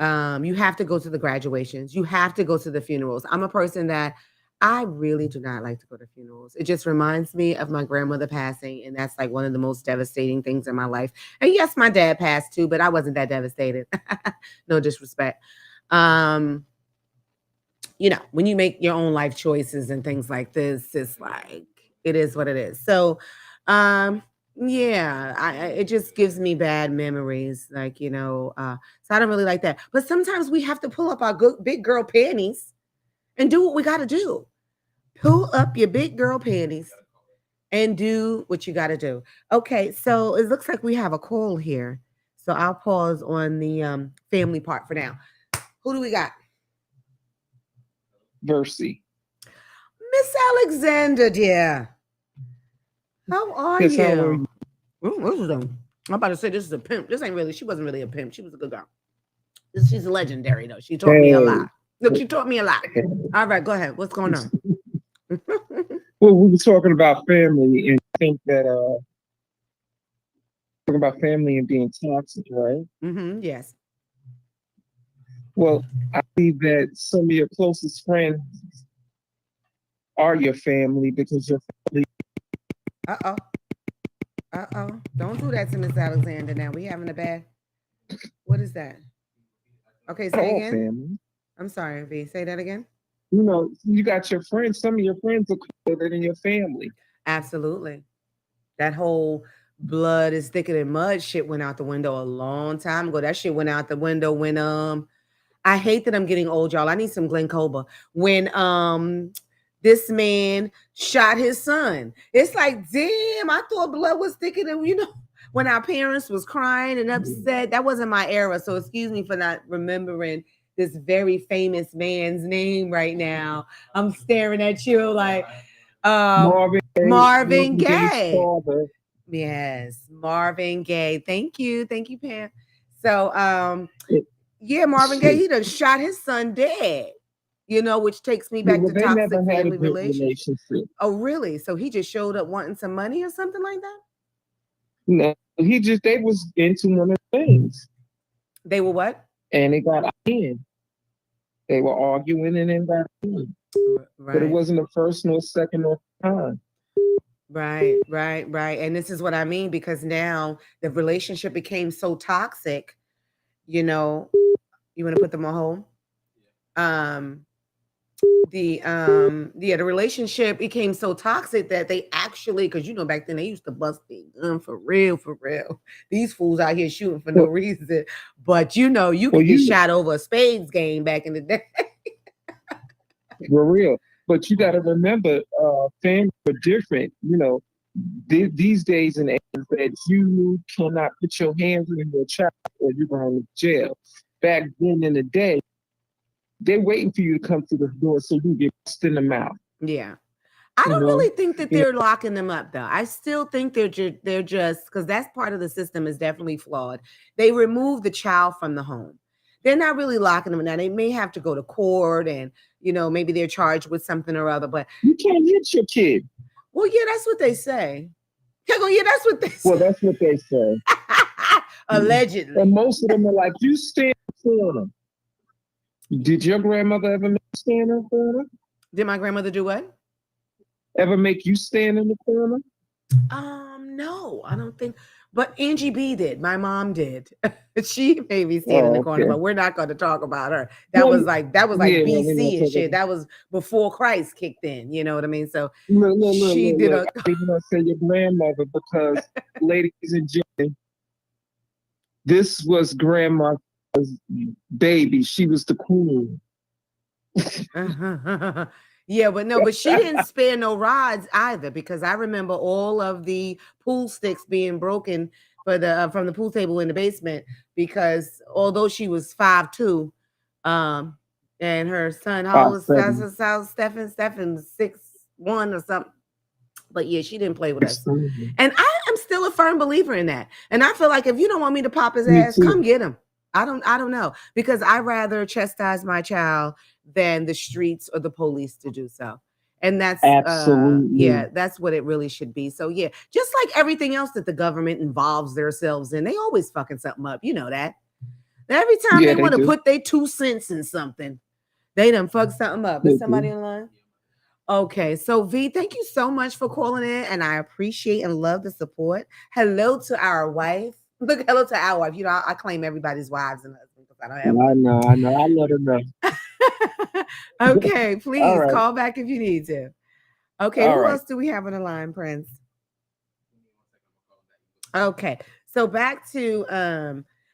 You have to go to the graduations. You have to go to the funerals. I'm a person that I really do not like to go to funerals. It just reminds me of my grandmother passing, and that's like one of the most devastating things in my life. And yes, my dad passed too, but I wasn't that devastated. No disrespect. When you make your own life choices and things like this, it's like it is what it is. So, yeah, it just gives me bad memories, so I don't really like that. But sometimes we have to pull up our good big girl panties and do what we got to do. Pull up your big girl panties and do what you got to do. Okay, so it looks like we have a call here. So I'll pause on the family part for now. Who do we got? Versi. Miss Alexander, dear. How are Yes, how are you? you? I'm about to say this is a pimp. She wasn't really a pimp. She was a good girl. She's legendary, though. She taught me a lot. Look, she taught me a lot. All right, go ahead. What's going on? Well, we were talking about family, and I think that talking about family and being toxic, right? Yes. Well, I believe that some of your closest friends are your family because your family. Uh-oh. Uh-oh. Don't do that to Miss Alexander now. We having a bad. What is that? Okay, Not say all again. family. I'm sorry, V. Say that again. You got your friends. Some of your friends are closer than your family. Absolutely. That whole blood is thicker than mud shit went out the window a long time ago. That shit went out the window when I hate that I'm getting old, y'all. I need some Glen Cobra. When this man shot his son. It's like, damn, I thought blood was thicker than, when our parents was crying and upset. That wasn't my era. So excuse me for not remembering this very famous man's name right now. I'm staring at you like Marvin Gaye's Gaye. father. Yes, Marvin Gaye. Thank you. Thank you, Pam. So yeah, Marvin Gaye, Shit. he done shot his son dead. Which takes me Yeah, back well, to they toxic never had a family good relationship. relationship. Oh, really? So he just showed up wanting some money or something like that? They was into one of the things, They were what? and it got out of hand. They were arguing and then got out of hand. But it Right. wasn't the first nor second nor time. Right, right, right. And this is what I mean, because now the relationship became so toxic, you know. You want to put them on hold? Um, the relationship became so toxic that they actually, because back then they used to bust their gun for real, for real. These fools out here shooting for no Well, reason. But you well, could get you shot over a spades game back in the day. were real, but you got to remember, families are different. These days and age that you cannot put your hands on your child or you're going to jail. Back then in the day, they're waiting for you to come through the door so you can get punched in the mouth. Yeah. I You don't know, really think that you know, they're locking them up, though. I still think they're just, because that's part of the system is definitely flawed. They remove the child from the home. They're not really locking them now. They may have to go to court, and maybe they're charged with something or other. But you can't hit your kid. well, yeah, that's what they say. Yeah, that's what they Well, say. that's what they say. And Allegedly. most of them are like, you stand in the corner. Did your grandmother ever make you stand in the corner? Did my grandmother do what? Ever make you stand in the corner? No, I don't think. But Angie B did. My mom did. She made me stand in the Oh, corner, okay. but we're not going to talk about her. Well, That was like yeah, well, we're not BC and talking shit. about. That was before Christ kicked in. You know what I mean? So Look, look, look, she look, did look. a. I didn't even say your grandmother because, ladies and gentlemen, this was grandma's baby. She was the queen. Yeah, but no, but she didn't spare no rods either because I remember all of the pool sticks being broken for the from the pool table in the basement because although she was 5'2", um, and her son, how old Five was seven. Stephen 6'1" or something. But yeah, she didn't play with us. Extremely. And I am still a firm believer in that. And I feel like if you don't want me to pop his Me ass, come too. get him. I don't know. Because I rather chastise my child than the streets or the police to do so. And that's Absolutely. yeah, that's what it really should be. So yeah, just like everything else that the government involves themselves in, they always fucking something up. You know that. Every time Yeah, they they want to do. put their 2 cents in something, they done fuck something up. Is They somebody do. in line? Okay, so V, thank you so much for calling in, and I appreciate and love the support. Hello to our wife. Look, hello to our wife. You know, I claim everybody's wives and husbands because I don't have I know, I know. I let her know. one. Okay, All please right. call back if you need to. Okay, All who right. else do we have on the line, Prince? Okay, so back to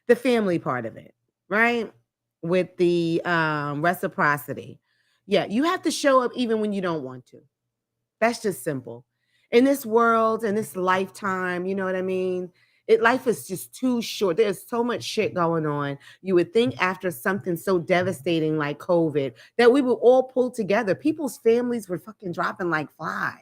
the family part of it, right? With the reciprocity. Yeah, you have to show up even when you don't want to. That's just simple. In this world, in this lifetime, you know what I mean? Life is just too short. There's so much shit going on. You would think after something so devastating like COVID that we would all pull together. People's families were fucking dropping like flies.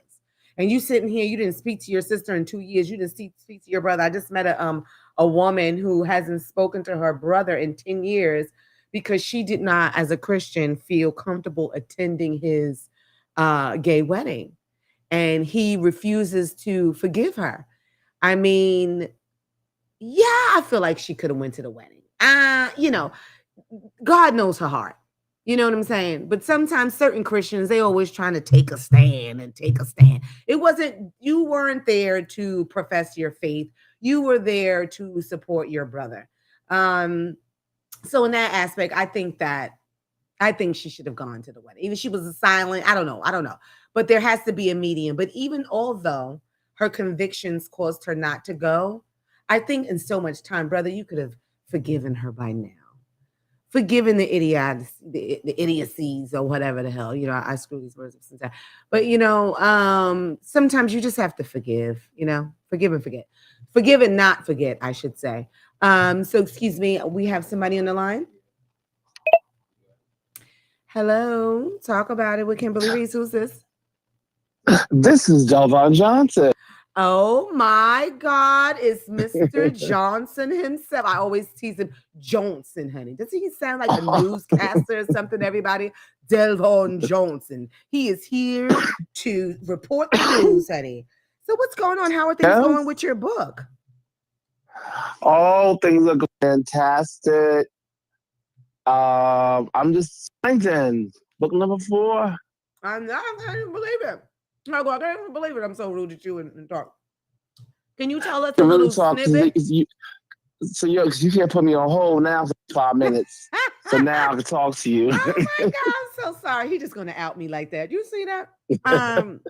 And you sitting here, you didn't speak to your sister in 2 years. You didn't speak to your brother. I just met a woman who hasn't spoken to her brother in 10 years because she did not, as a Christian, feel comfortable attending his gay wedding and he refuses to forgive her. I mean, yeah, I feel like she could have went to the wedding. You know, God knows her heart. You know what I'm saying? But sometimes certain Christians, they always trying to take a stand and take a stand. It wasn't, you weren't there to profess your faith. You were there to support your brother. Um, so in that aspect, I think she should have gone to the wedding. Even she was a silent, I don't know. I don't know. But there has to be a medium. But even although her convictions caused her not to go, I think in so much time, brother, you could have forgiven her by now. Forgiven the the idiocies or whatever the hell. You know, I screw these words up sometimes. But you know, sometimes you just have to forgive, you know, forgive and forget. Forgive and not forget, I should say. So excuse me, we have somebody on the line. Hello, talk about it with Kimberly Riese. Who's this? This is Delvon Johnson. Oh my God, it's Mr. Johnson himself. I always tease him, Johnson, honey. Doesn't he sound like a newscaster or something, everybody? Delvon Johnson. He is here to report the news, honey. So what's going on? How are things going Yes. with your book? All things look fantastic. I'm just excited. Book number 4. I can't even believe it. I can't even believe it. I'm so rude at you and talk. Can you tell us a To really little talk, snippet? you can't put me on hold now for 5 minutes. So now I can talk to you. Oh my God, I'm so sorry. He's just gonna out me like that. You see that? Um,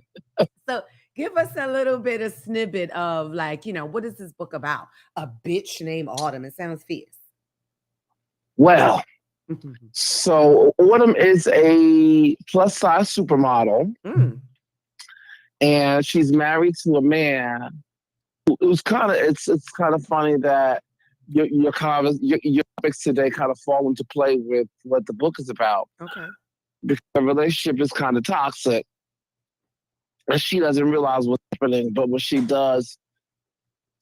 so give us a little bit of snippet of like, you know, what is this book about? A bitch named Autumn. It sounds fierce. Well, so Autumn is a plus size supermodel, Mm. and she's married to a man. It was kind of it's kind of funny that your topics today kind of fall into play with what the book is about. Okay. Because the relationship is kind of toxic, and she doesn't realize what's happening. But when she does,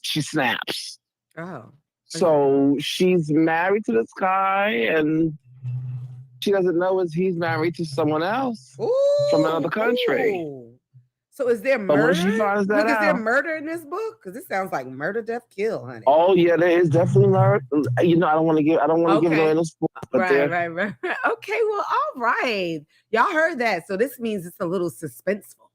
she snaps. Oh. Okay. So she's married to this guy, and she doesn't know is he's married to someone else from another Ooh, country. ooh. So is there But when murder? she finds that Look, is there out, murder in this book? Because this sounds like murder, death, kill, honey. oh yeah, there is definitely murder. You know, I don't want to give Okay. away no spoilers, but Right. Okay, well, all right. Y'all heard that. So this means it's a little suspenseful.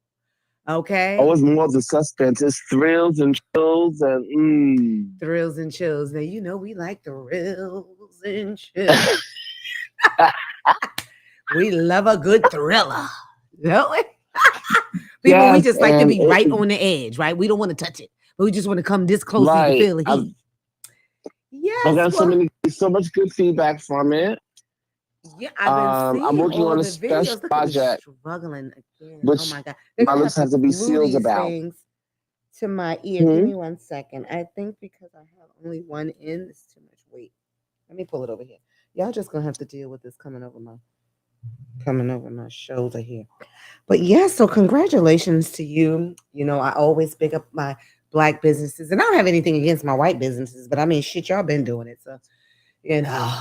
Okay. it's more of the suspense. It's thrills and chills and Thrills and chills. Now, you know, we like thrills and chills. We love a good thriller. Don't we? People, we yes, just like to and be right on the edge, right? We don't want to touch it, but we just want to come this close so you can right. feel the I've, heat. I've Yes, got well, so much good feedback from it. yeah, I've been I'm seeing working all on of a the special videos. Look at me project, struggling again. Oh which my God. They're my going to have lips to have to be glue sealed these about. things to my ear. Give Hmm? me 1 second. I think because I have only one in, it's too much weight. Let me pull it over here. Y'all just going to have to deal with this coming over my shoulder here. But yeah, so congratulations to you. You know, I always pick up my black businesses, and I don't have anything against my white businesses, but I mean, shit, y'all been doing it. So, you know,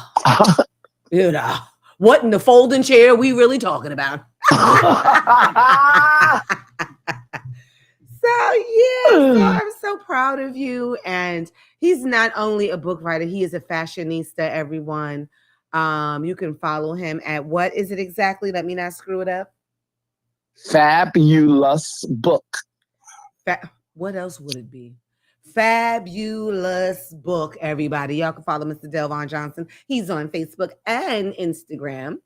you know, what in the folding chair we really talking about? So yeah, so I'm so proud of you. And he's not only a book writer, he is a fashionista, everyone. You can follow him at what is it exactly? Let me not screw it up. Fabulous book. What else would it be? Fabulous book, everybody. Y'all can follow Mr. Delvon Johnson. He's on Facebook and Instagram.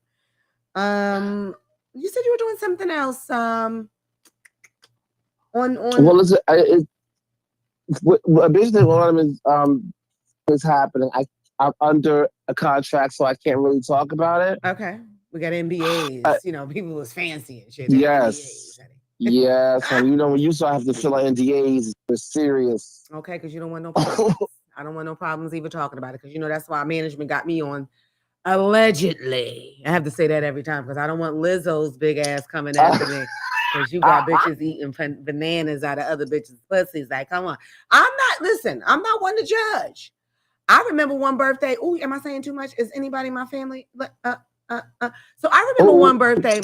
You said you were doing something else. On Well, basically what is happening. I'm under a contract, so I can't really talk about it. Okay. We got NBAs. You know, people was fancy and shit. They got Yes. NBAs, honey. Yes, and you know when you start having to fill out NDAs, it's serious. Okay, because you don't want no problems. I don't want no problems even talking about it because you know that's why management got me on allegedly. I have to say that every time because I don't want Lizzo's big ass coming after me because you got bitches eating bananas out of other bitches' pussies. Like, come on. I'm not one to judge. I remember one birthday. Oh, am I saying too much? Is anybody in my family? So I remember one birthday.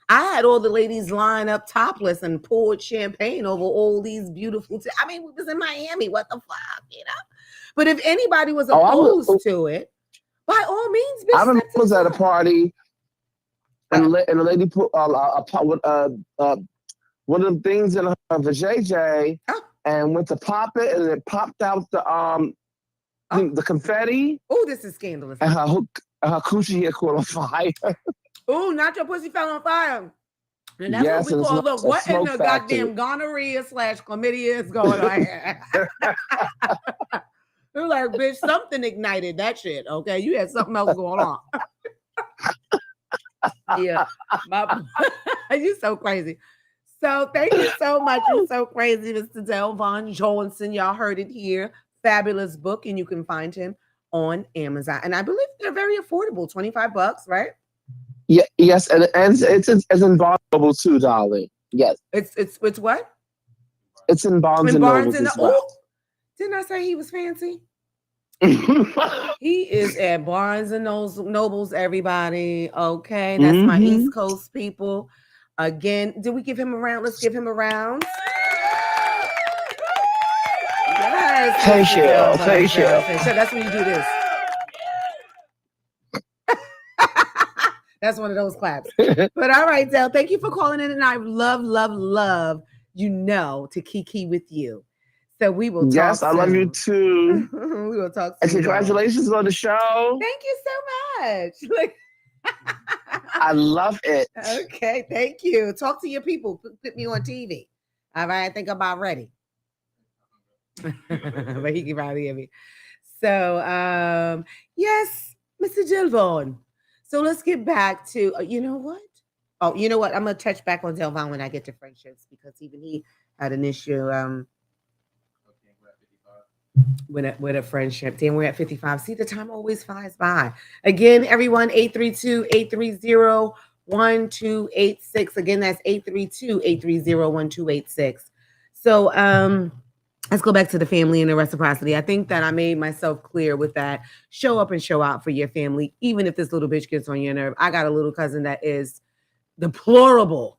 I had all the ladies line up topless and poured champagne over all these beautiful. I mean, we was in Miami. What the fuck, you know? But if anybody was opposed to it, by all means, bitch, I remember I was at a party, and a lady put one of them things in her vajayjay, and went to pop it, and it popped out the confetti. Oh, this is scandalous. And her coochie had caught on fire. Oh, not your pussy fell on fire. And that's what we call, look, what in the goddamn gonorrhea / chlamydia is going on here? They're like, bitch, something ignited that shit, okay? You had something else going on. Yeah. You're so crazy. So thank you so much. You're so crazy, Mr. Delvon Johnson. Y'all heard it here. Fabulous book, and you can find him on Amazon. And I believe they're very affordable, $25, right? Yeah, yes, and it's in Barnes and Noble too, darling. Yes, it's what? It's in Barnes and Noble as well. Didn't I say he was fancy? He is at Barnes and Nobles, everybody. Okay, that's my East Coast people. Again, did we give him a round? Let's give him a round. Yes. Thank you. So that's when you do this. That's one of those claps. But all right, Del, thank you for calling in. And I love, to kiki with you. So we will talk. Yes, I love you too. We will talk soon. And congratulations on the show. Thank you so much. I love it. Okay, thank you. Talk to your people. Put me on TV. All right, I think I'm about ready. But he can probably hear me. So, yes, Mr. Delvon. So let's get back to, you know what? Oh, you know what? I'm going to touch back on Delvon when I get to friendships because even he had an issue with a friendship. Damn, we're at 55. See, the time always flies by. Again, everyone, 832-830-1286. Again, that's 832-830-1286. So, let's go back to the family and the reciprocity. I think that I made myself clear with that. Show up and show out for your family, even if this little bitch gets on your nerve. I got a little cousin that is deplorable.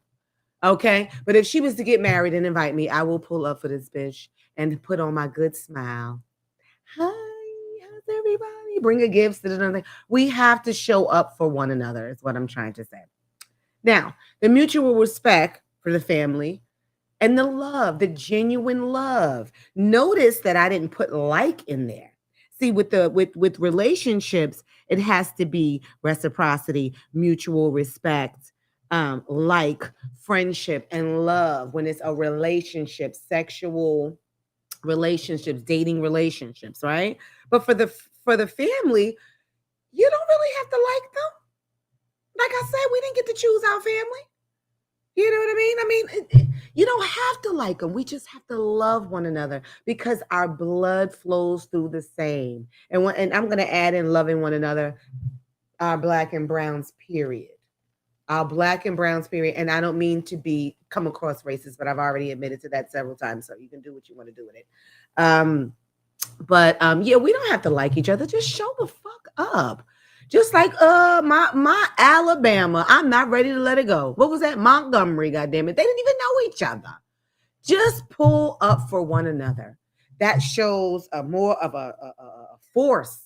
Okay. But if she was to get married and invite me, I will pull up for this bitch and put on my good smile. Hi, how's everybody? Bring a gift. We have to show up for one another, is what I'm trying to say. Now, the mutual respect for the family and the love, the genuine love. Notice that I didn't put like in there. See, with relationships, it has to be reciprocity, mutual respect, like friendship and love. When it's a relationship, sexual relationships, dating relationships, right? But for the family, you don't really have to like them. Like I said, we didn't get to choose our family. You know what I mean? You don't have to like them. We just have to love one another because our blood flows through the same. And I'm going to add in loving one another, our black and browns, period. Our black and browns, period. And I don't mean to come across racist, but I've already admitted to that several times. So you can do what you want to do with it. But yeah, we don't have to like each other. Just show the fuck up. Just like my Alabama, I'm not ready to let it go. What was that? Montgomery, goddamn it. They didn't even know each other. Just pull up for one another. That shows more of a force,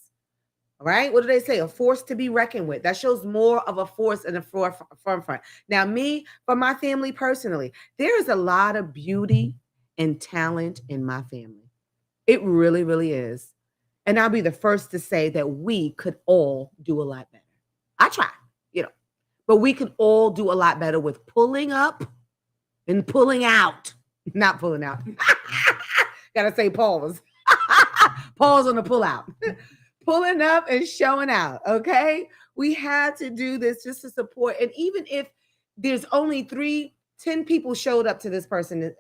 right? What do they say? A force to be reckoned with. That shows more of a force in the front. Now, me, for my family personally, there is a lot of beauty and talent in my family. It really, really is. And I'll be the first to say that we could all do a lot better. I try, but we could all do a lot better with pulling up and pulling out. Not pulling out. Gotta say pause. Pause on the pull out. Pulling up and showing out. Okay. We had to do this just to support. And even if there's only 10 people showed up to this person's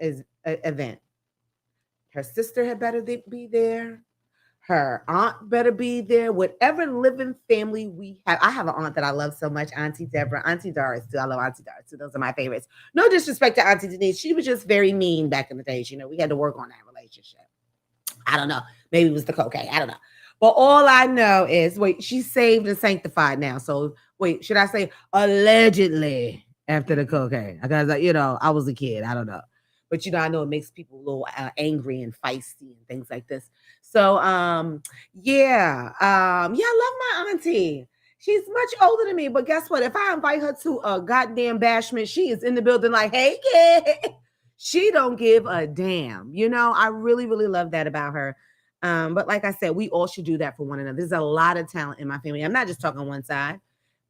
event, her sister had better be there. Her aunt better be there. Whatever living family we have. I have an aunt that I love so much, Auntie Deborah, Auntie Doris too. I love Auntie Doris too. Those are my favorites. No disrespect to Auntie Denise. She was just very mean back in the days. We had to work on that relationship. I don't know. Maybe it was the cocaine. I don't know. But all I know is, she's saved and sanctified now. So should I say allegedly after the cocaine? Because I was a kid. I don't know. But I know it makes people a little angry and feisty and things like this. So yeah, I love my auntie. She's much older than me, but guess what? If I invite her to a goddamn bashment, she is in the building like, hey, kid. She don't give a damn. I really, really love that about her. But like I said, we all should do that for one another. There's a lot of talent in my family. I'm not just talking one side.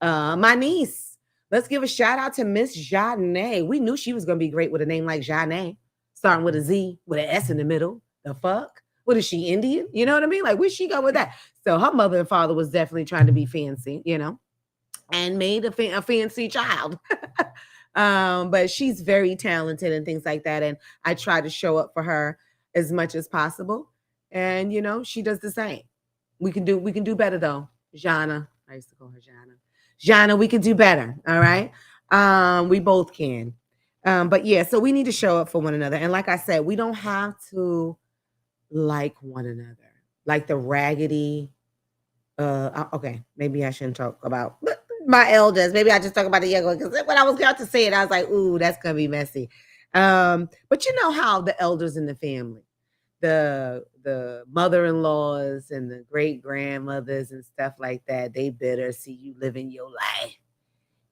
My niece. Let's give a shout out to Miss Janae. We knew she was going to be great with a name like Janae, starting with a Z, with an S in the middle. The fuck? What is she, Indian? You know what I mean? Like, where'd she go with that? So her mother and father was definitely trying to be fancy, and made a fancy child. But she's very talented and things like that. And I try to show up for her as much as possible. And, she does the same. We can do better though. Jana. I used to call her Jana. Jana, we can do better. All right. We both can. But yeah, so we need to show up for one another. And like I said, we don't have to like one another. Like the raggedy. Okay, maybe I shouldn't talk about my elders. Maybe I just talk about the younger, because when I was about to say it, I was like, ooh, that's gonna be messy. But you know how the elders in the family, the mother-in-laws and the great-grandmothers and stuff like that, they better see you living your life.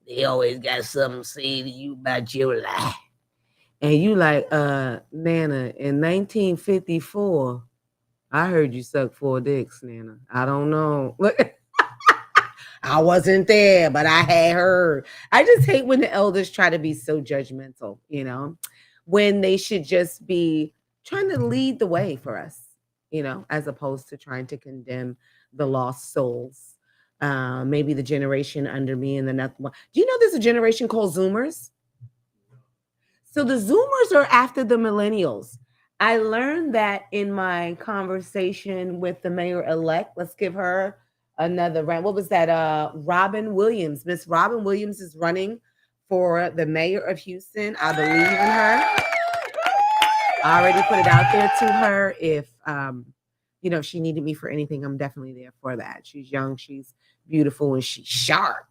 They always got something to say to you about your life. And you like, Nana, in 1954, I heard you suck 4 dicks, Nana. I don't know. I wasn't there, but I had heard. I just hate when the elders try to be so judgmental, when they should just be trying to lead the way for us, as opposed to trying to condemn the lost souls. Maybe the generation under me and the next one. Do you know there's a generation called Zoomers? So the Zoomers are after the millennials. I learned that in my conversation with the mayor-elect. Let's give her another round. What was that? Robin Williams. Miss Robin Williams is running for the mayor of Houston. I believe in her. I already put it out there to her. If if she needed me for anything, I'm definitely there for that. She's young, she's beautiful, and she's sharp.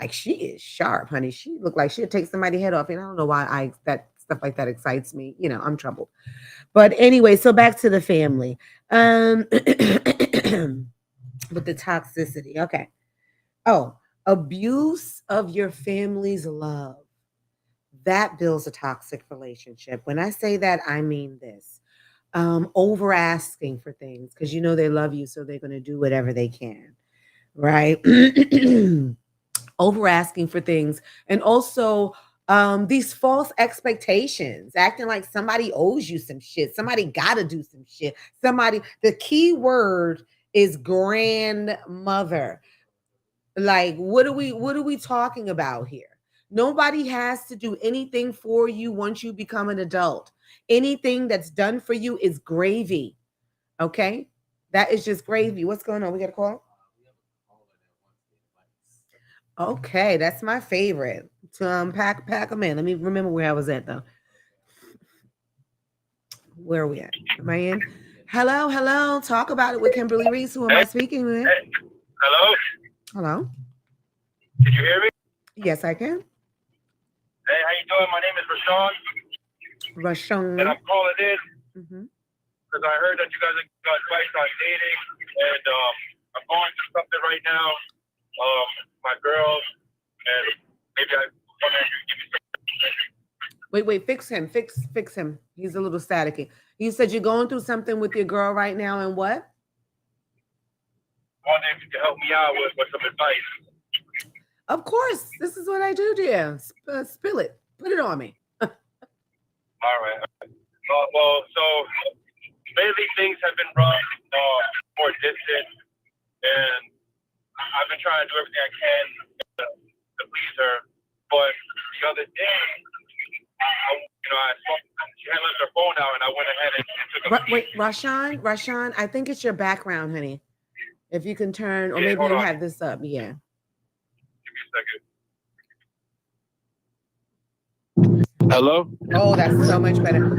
Like she is sharp, honey. She looked like she'd take somebody's head off. And I don't know why that stuff like that excites me. You know, I'm troubled. But anyway, so back to the family. With the toxicity. Okay. Oh, abuse of your family's love. That builds a toxic relationship. When I say that, I mean this. Over asking for things because you know they love you, so they're going to do whatever they can, right? Over asking for things, and also these false expectations, acting like somebody owes you some shit, somebody gotta do some shit, somebody, the key word is grandmother. Like what are we talking about here? Nobody has to do anything for you once you become an adult. Anything that's done for you is gravy. Okay, that is just gravy. What's going on? We got a call. Okay, that's my favorite. To pack them in. Let me remember where I was at though. Where are we at? Am I in? Hello, hello. Talk about it with Kimberly Riese. Who am I speaking with? Hey, hello? Hello. Did you hear me? Yes, I can. Hey, how you doing? My name is Rashawn, and Rashawn. I'm calling in Mm-hmm. because I heard that you guys got advice on dating, and I'm going through something right now. My girl, and maybe I wonder if you give me some. Wait, fix him. Fix him. He's a little staticky. You said you're going through something with your girl right now, and what? I wonder if you can help me out with some advice. Of course. This is what I do, dear. Spill it. Put it on me. All right. Well, so lately things have been rough, more distant, and I've been trying to do everything I can to please her. But the other day, I saw she had left her phone out, and I went ahead and took a Wait, Rashawn, I think it's your background, honey. If you can turn, or Yeah, maybe hold you on. have this up. Yeah. Give me a second. Hello? Oh, that's so much better.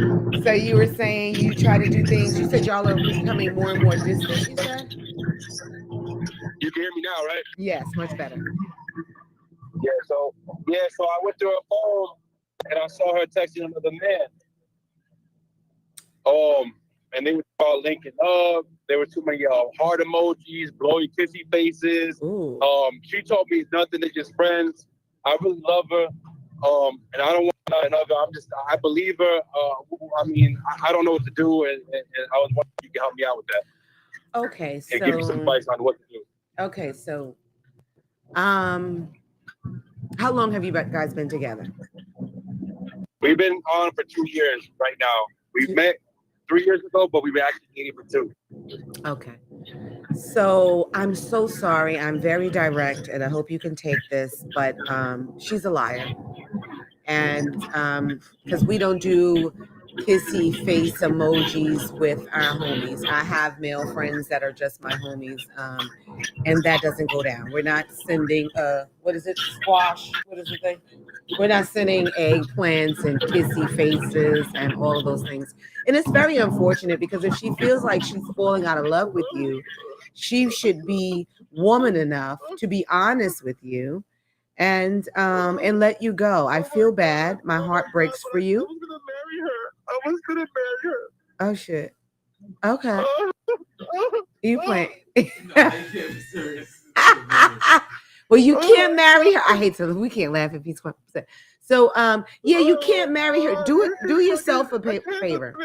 So you were saying you try to do things. You said y'all are becoming more and more distant, you said? You can hear me now, right? Yes, much better. So I went through her phone and I saw her texting another man. And they were all linking up. There were too many heart emojis, blowy kissy faces. Ooh. She told me it's nothing, they're just friends. I really love her. And I don't want nothing of her. I believe her. I don't know what to do, and I was wondering if you can help me out with that. Okay, And give me some advice on what to do. Okay, so how long have you guys been together? We've been on for 2 years right now. We met 3 years ago, but we've been actually dating for 2. Okay. So I'm so sorry. I'm very direct, and I hope you can take this, but she's a liar. And because we don't do kissy face emojis with our homies. I have male friends that are just my homies, and that doesn't go down. We're not sending what is it, squash? What is the thing? We're not sending eggplants and kissy faces and all of those things. And it's very unfortunate because if she feels like she's falling out of love with you, she should be woman enough to be honest with you and let you go. I feel bad. My heart breaks for you. I was gonna marry her. Oh shit. Okay. You playing? Well, you can't marry her. I hate to. We can't laugh if he's upset. So, yeah, you can't marry her. Do yourself a favor.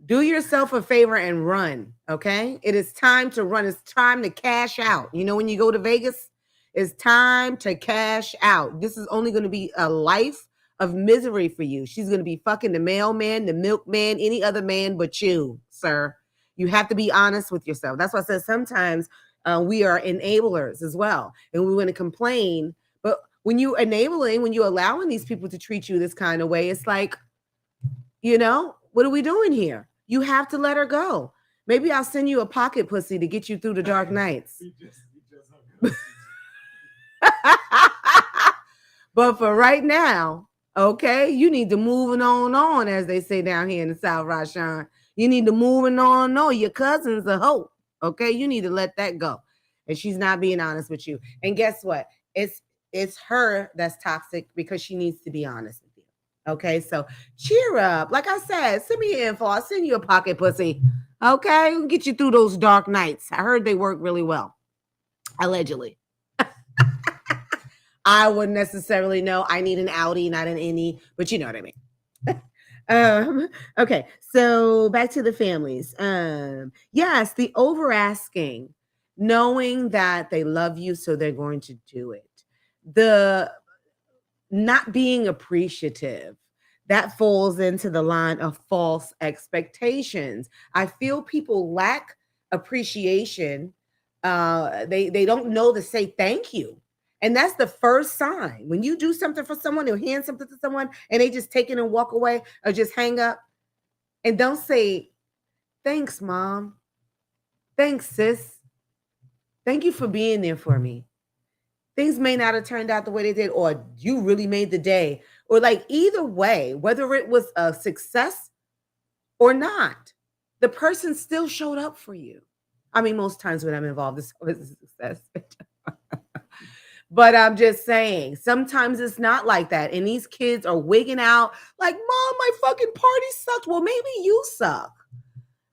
Do yourself a favor and run. Okay, it is time to run. It's time to cash out. You know, when you go to Vegas, it's time to cash out. This is only going to be a life of misery for you. She's going to be fucking the mailman, the milkman, any other man but you, sir. You have to be honest with yourself. That's why I said sometimes we are enablers as well, and we want to complain. But when you enabling, when you allowing these people to treat you this kind of way, it's like, what are we doing here? You have to let her go. Maybe I'll send you a pocket pussy to get you through the dark nights. But for right now, okay, you need to move on, as they say down here in the South, Rashawn. You need to move on. Your cousin's a hoe. Okay, you need to let that go. and she's not being honest with you. And guess what? It's her that's toxic because she needs to be honest with you. Okay, so cheer up. Like I said, send me your info. I'll send you a pocket pussy. Okay, we'll get you through those dark nights. I heard they work really well, allegedly. I wouldn't necessarily know. I need an Audi, not an innie, but you know what I mean. Okay, so back to the families. Yes, the over asking, knowing that they love you, so they're going to do it. The not being appreciative, that falls into the line of false expectations. I feel people lack appreciation. They don't know to say thank you. And that's the first sign. When you do something for someone or hand something to someone and they just take it and walk away or just hang up and don't say, thanks, mom. Thanks, sis. Thank you for being there for me. Things may not have turned out the way they did, or you really made the day, or like either way, whether it was a success or not, the person still showed up for you. I mean, most times when I'm involved, it's always a success. But I'm just saying, sometimes it's not like that. And these kids are wigging out like, Mom, my fucking party sucked. Well, maybe you suck.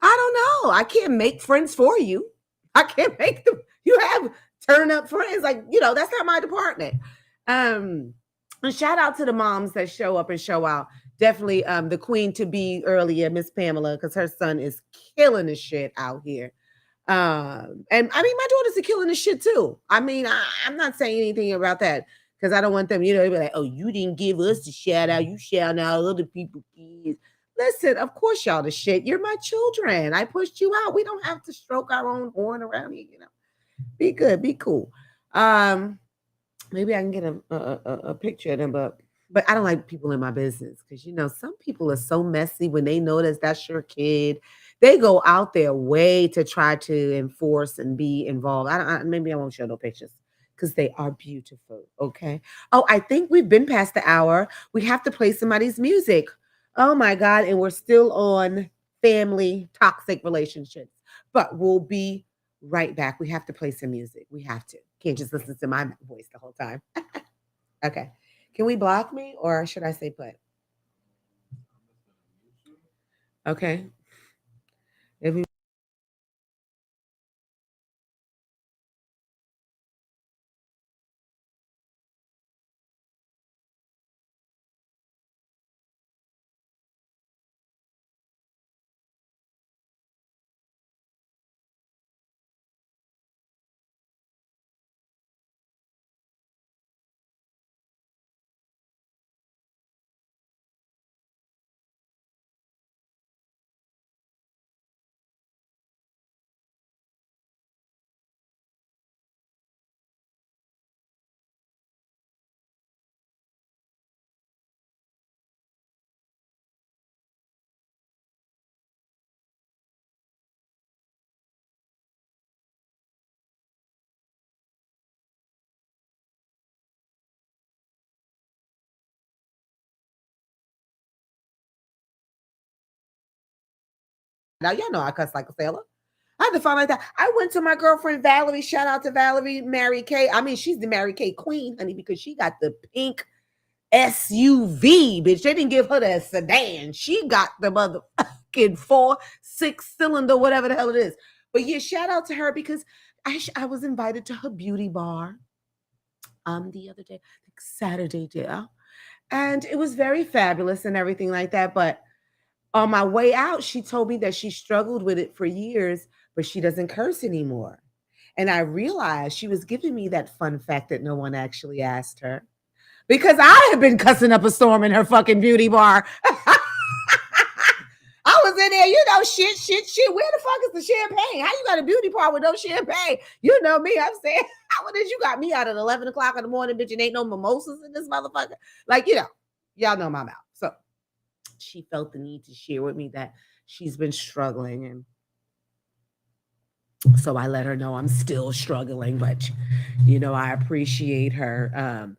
I don't know. I can't make friends for you. I can't make them. You have turn up friends. Like, that's not my department. And shout out to the moms that show up and show out. Definitely the queen to be earlier, Miss Pamela, because her son is killing the shit out here. And I mean, my daughters are killing the shit too. I mean, I'm not saying anything about that because I don't want them, to be like, oh, you didn't give us the shout out. You shout out other people kids. Listen, of course, y'all the shit. You're my children. I pushed you out. We don't have to stroke our own horn around here, Be good, be cool. Maybe I can get a picture of them, but I don't like people in my business because some people are so messy when they notice that's your kid. They go out their way to try to enforce and be involved. Maybe I won't show no pictures because they are beautiful. Okay. Oh, I think we've been past the hour. We have to play somebody's music. Oh my God. And we're still on family toxic relationships, but we'll be right back. We have to play some music. We have to. Can't just listen to my voice the whole time. Okay. Can we block me or should I say put? Okay. If we now y'all know I cuss like a sailor. I had to find like that. I went to my girlfriend Valerie. Shout out to Valerie, Mary Kay. I mean, she's the Mary Kay queen, honey, because she got the pink SUV, bitch. They didn't give her the sedan. She got the motherfucking 4-6 cylinder, whatever the hell it is. But yeah, shout out to her because I was invited to her beauty bar the other day, like Saturday, yeah. And it was very fabulous and everything like that. But on my way out, she told me that she struggled with it for years, but she doesn't curse anymore. And I realized she was giving me that fun fact that no one actually asked her because I have been cussing up a storm in her fucking beauty bar. I was in there, shit. Where the fuck is the champagne? How you got a beauty bar with no champagne? You know me, I'm saying, how did you got me out at 11 o'clock in the morning, bitch, and ain't no mimosas in this motherfucker? Like, y'all know my mouth. So she felt the need to share with me that she's been struggling. And so I let her know I'm still struggling, but, I appreciate her,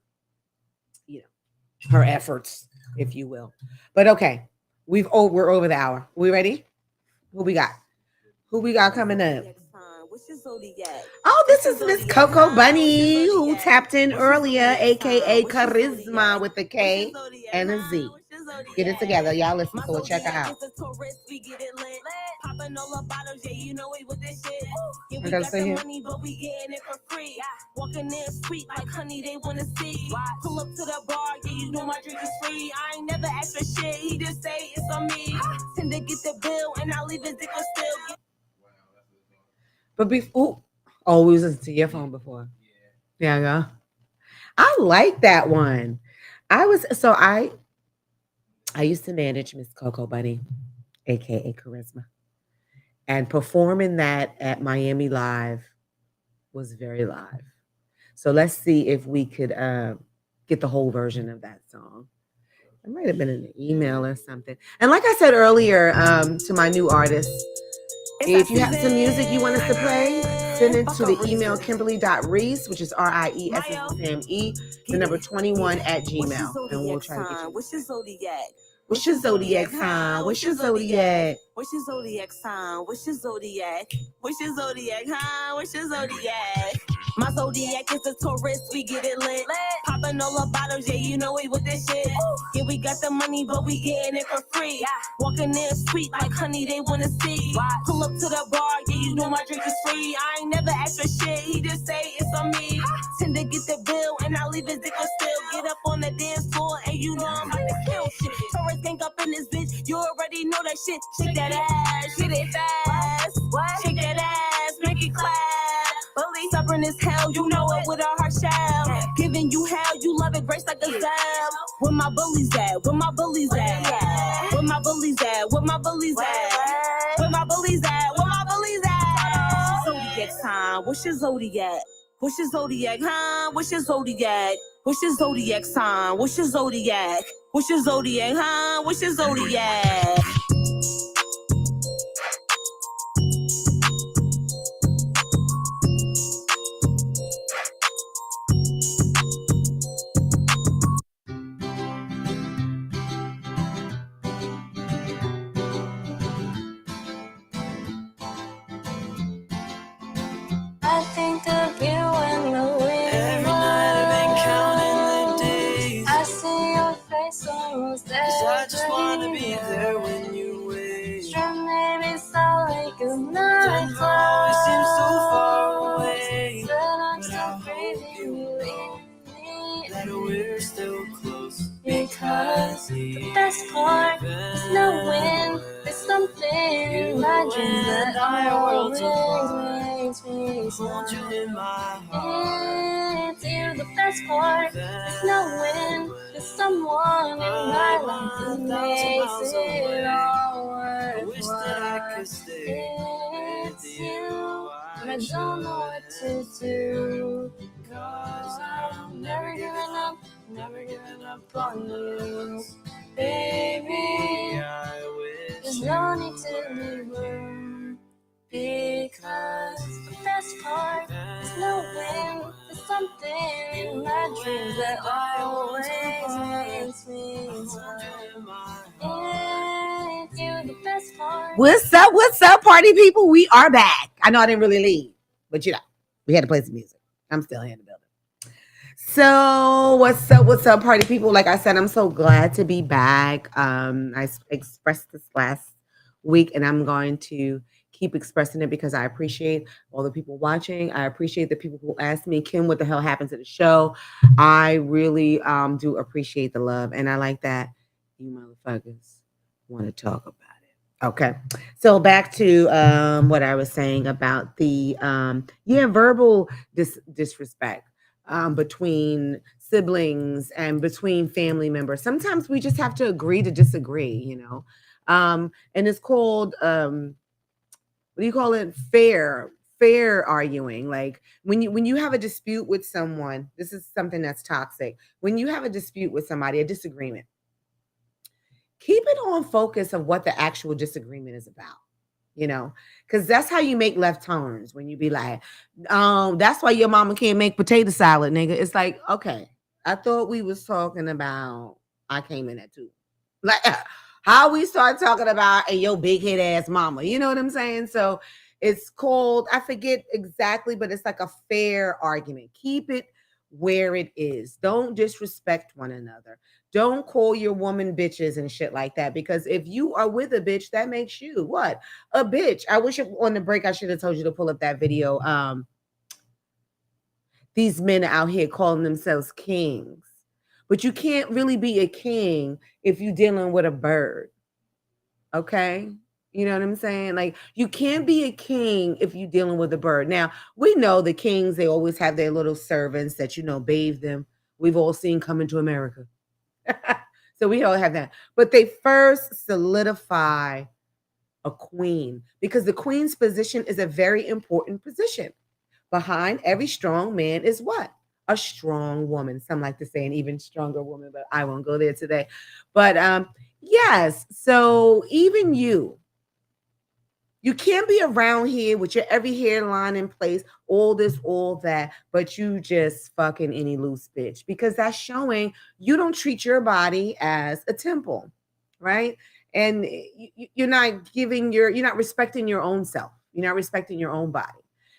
her efforts, if you will. But okay, we're over the hour. We ready? Who we got? Who we got coming up? Oh, this is Miss Coco Bunny who tapped in earlier, aka Charisma with a K and a Z. Get it together. Y'all listen to it. Check her out. I gotta say here. Walking in sweet like honey, they wanna see. Pull up to the bar, yeah, you know my drink is free. I ain't never asked for shit, he just say it's on me. Tend to get the bill and I leave his dick still. But before, oh, we was listening to your phone before. Yeah. I like that one. I used to manage Miss Coco Bunny, aka Charisma, and performing that at Miami Live was very live. So let's see if we could get the whole version of that song. It might have been in an email or something. And like I said earlier to my new artists, if you have some music you want us to play, send it to the email Kimberly.Riese, which is RIESSAME, the number 21 at Gmail. And we'll try to get you. What's your zodiac? What's your zodiac sign? What's your zodiac? What's your zodiac sign? What's your zodiac? What's your zodiac, huh? What's your zodiac? My zodiac is a Taurus, we get it lit. Popping all the bottles, yeah, you know we with this shit. Yeah, we got the money, but we getting it for free. Walking in sweet like honey, they wanna see. Pull up to the bar, yeah, you know my drink is free. I ain't never asked for shit, he just say it's on me. Tend to get the bill, and I leave his dick still. Get up on the dance floor, and you know I'm about to kill shit. Taurus gang up in this bitch, you already know that shit. Shake that ass, shit it fast. Shake that ass, make it clap. Bully stubborn as hell, you know it with a hard shell. Giving you hell, you love it, grace like a gazelle. Where my bullies at? Where my bullies at? Where my bullies at? Where my bullies at? Where my bullies at? Where my bullies at? Zodiac sign, what's your zodiac? What's your zodiac, huh? What's your zodiac? What's your zodiac sign? What's your zodiac? What's your zodiac, huh? What's your zodiac? I think of you when the wind Every night I've been counting the days, I see your face almost every 'cause I just wanna be there when you wake. Sure, maybe sorry, good night. Doesn't always seem so far away, But I'm but still I hope breathing you you know in me. that we're still close. Because the best part is knowing there's something in my dreams that always makes me Hold you smile. in my heart. It's you, the best part is knowing there's someone in my life that makes it all I wish that I worthwhile. could stay It's with you, you. but I don't know what to do. 'Cause I'm never giving up on you, baby. I wish There's no need to be worried, because the best part is knowing there's something in my dreams that always makes me smile. It's you, the best part. What's up? What's up, party people? We are back. I know I didn't really leave, but you know, we had to play some music. I'm still here in the building. So what's up? What's up, party people? Like I said, I'm so glad to be back. I expressed this last week, and I'm going to keep expressing it because I appreciate all the people watching. I appreciate the people who asked me, Kim, what the hell happened to the show? I really do appreciate the love, and I like that you motherfuckers want to talk about it. Okay, so back to what I was saying about the verbal disrespect between siblings and between family members. Sometimes we just have to agree to disagree, you know. And it's called what do you call it? Fair arguing. Like when you have a dispute with someone, this is something that's toxic. When you have a dispute with somebody, a disagreement, keep it on focus of what the actual disagreement is about. You know, because that's how you make left turns when you be like, that's why your mama can't make potato salad, nigga. It's like, okay, I thought we was talking about, I came in at 2. Like, how we start talking about your big head ass mama. You know what I'm saying? So It's called, I forget exactly, but it's like a fair argument. Keep it where it is. Don't disrespect one another. Don't call your woman bitches and shit like that. Because if you are with a bitch, that makes you what? A bitch. I wish on the break I should have told you to pull up that video. These men are out here calling themselves kings. But you can't really be a king if you're dealing with a bird. Okay? You know what I'm saying? Like, you can't be a king if you're dealing with a bird. Now, we know the kings, they always have their little servants that, bathe them. We've all seen Coming to America. So we all have that. But they first solidify a queen because the queen's position is a very important position. Behind every strong man is what? A strong woman. Some like to say an even stronger woman, but I won't go there today. But yes, so even you can't be around here with your every hairline in place, all this, all that, but you just fucking any loose bitch because that's showing you don't treat your body as a temple, right? And you're not you're not respecting your own self. You're not respecting your own body.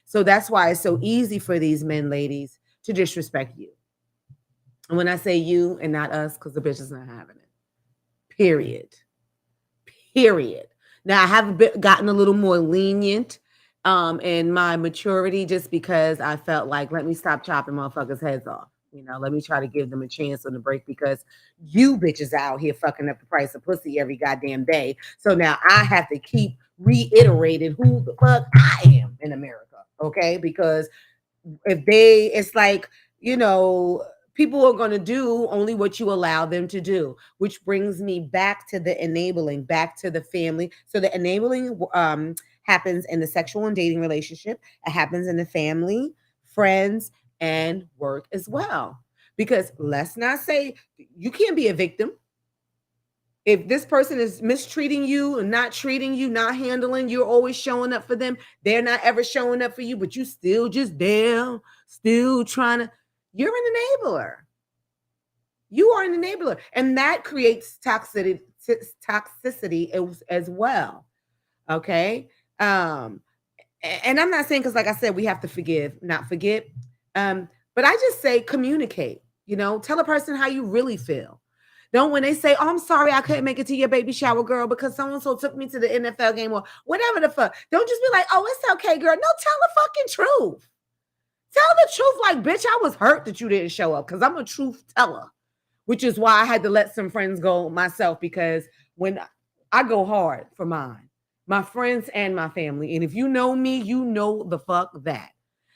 So that's why it's so easy for these men, ladies, to disrespect you. And when I say you and not us, because the bitch is not having it. Period. Now I have gotten a little more lenient in my maturity just because I felt like, let me stop chopping motherfuckers' heads off. Let me try to give them a chance on the break because you bitches out here fucking up the price of pussy every goddamn day. So now I have to keep reiterating who the fuck I am in America. Okay, because it's like, people are going to do only what you allow them to do, which brings me back to the enabling, back to the family. So the enabling happens in the sexual and dating relationship. It happens in the family, friends, and work as well. Because let's not say you can't be a victim. If this person is mistreating you and not treating you, not handling, you're always showing up for them. They're not ever showing up for you, but you still just there, still trying to. You're an enabler. You are an enabler. And that creates toxicity as well. Okay. And I'm not saying, because like I said, we have to forgive, not forget. But I just say communicate, tell a person how you really feel. Don't when they say, oh, I'm sorry I couldn't make it to your baby shower, girl, because so-and-so took me to the NFL game or whatever the fuck. Don't just be like, oh, it's okay, girl. No, tell the fucking truth. Tell the truth like, bitch, I was hurt that you didn't show up because I'm a truth teller, which is why I had to let some friends go myself because when I go hard for mine, my friends and my family. And if you know me, you know the fuck that.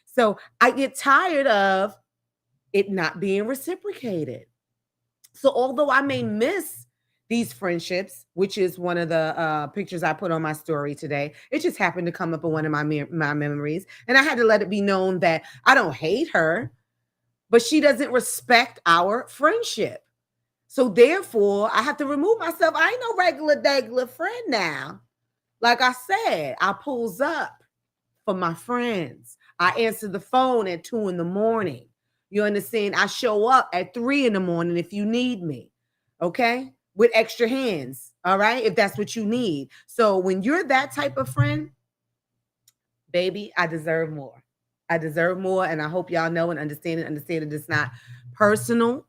So I get tired of it not being reciprocated. So although I may miss these friendships, which is one of the pictures I put on my story today, it just happened to come up in one of my memories. And I had to let it be known that I don't hate her, but she doesn't respect our friendship. So therefore, I have to remove myself. I ain't no regular friend now. Like I said, I pulls up for my friends. I answer the phone at 2 a.m. You understand? I show up at 3 a.m. if you need me. Okay? With extra hands. All right? If that's what you need. So when you're that type of friend, baby, I deserve more. I deserve more. And I hope y'all know and understand it. Understand that it's not personal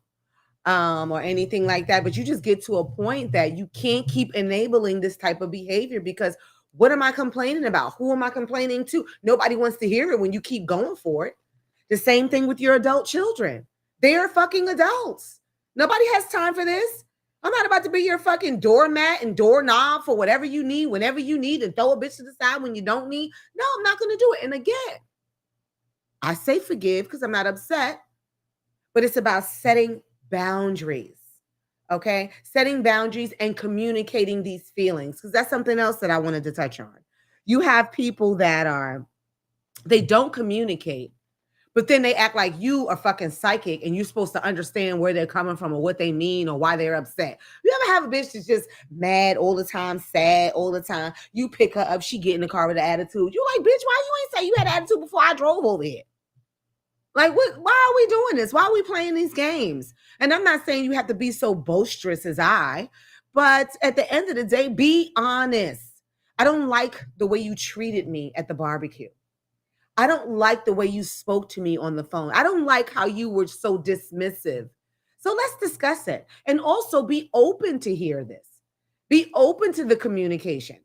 or anything like that. But you just get to a point that you can't keep enabling this type of behavior because what am I complaining about? Who am I complaining to? Nobody wants to hear it when you keep going for it. The same thing with your adult children. They are fucking adults. Nobody has time for this. I'm not about to be your fucking doormat and doorknob for whatever you need, whenever you need, and throw a bitch to the side when you don't need. No, I'm not going to do it. And again, I say forgive because I'm not upset, but it's about setting boundaries. Okay? Setting boundaries and communicating these feelings because that's something else that I wanted to touch on. You have people that they don't communicate. But then they act like you are fucking psychic and you're supposed to understand where they're coming from or what they mean or why they're upset. You ever have a bitch that's just mad all the time, sad all the time? You pick her up, she get in the car with an attitude. You're like, bitch, why you ain't say you had attitude before I drove over here? Like, what? Why are we doing this? Why are we playing these games? And I'm not saying you have to be so boisterous as I, but at the end of the day, be honest. I don't like the way you treated me at the barbecue. I don't like the way you spoke to me on the phone. I don't like how you were so dismissive. So let's discuss it. And also be open to hear this. Be open to the communication.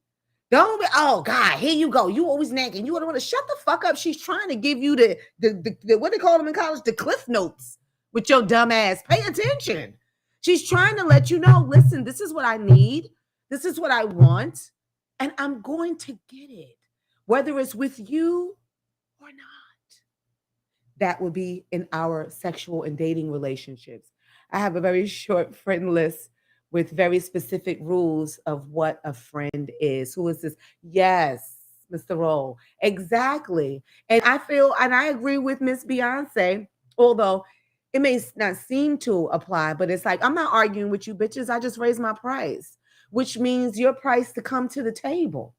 Don't be, oh God, here you go. You always nagging. You don't want to shut the fuck up. She's trying to give you the what they call them in college, the cliff notes with your dumb ass. Pay attention. She's trying to let you know, listen, this is what I need. This is what I want. And I'm going to get it. Whether it's with you or not. That would be in our sexual and dating relationships. I have a very short friend list with very specific rules of what a friend is. Who is this? Yes, Mr. Roll. Exactly. And I feel, and I agree with Miss Beyonce, although it may not seem to apply, but it's like, I'm not arguing with you bitches. I just raised my price, which means your price to come to the table.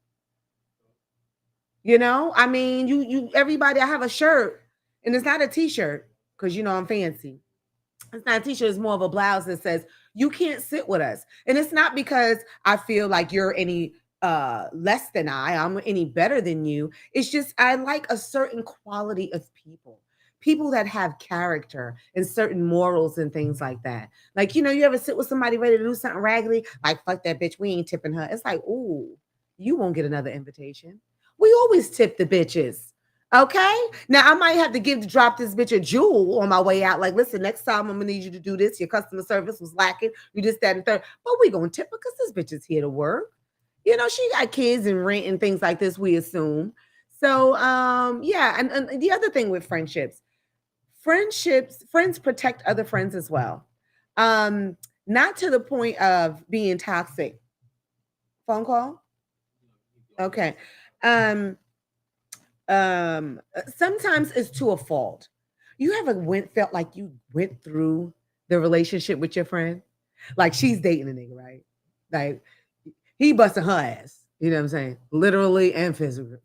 You know, I mean, you, everybody, I have a shirt and it's not a t-shirt because, you know, I'm fancy. It's not a t-shirt. It's more of a blouse that says, you can't sit with us. And it's not because I feel like you're any less than I'm any better than you. It's just, I like a certain quality of people that have character and certain morals and things like that. Like, you know, you ever sit with somebody ready to do something raggedy? Like, fuck that bitch. We ain't tipping her. It's like, ooh, you won't get another invitation. We always tip the bitches. Okay. Now I might have to drop this bitch a jewel on my way out. Like, listen, next time I'm gonna need you to do this. Your customer service was lacking. You just that and third. But we gonna tip her because this bitch is here to work. You know, she got kids and rent and things like this, we assume. So yeah, and the other thing with friends protect other friends as well. Not to the point of being toxic. Phone call? Okay. Sometimes it's to a fault. You ever felt like you went through the relationship with your friend? Like she's dating a nigga, right? Like he busting her ass. You know what I'm saying? Literally and physically.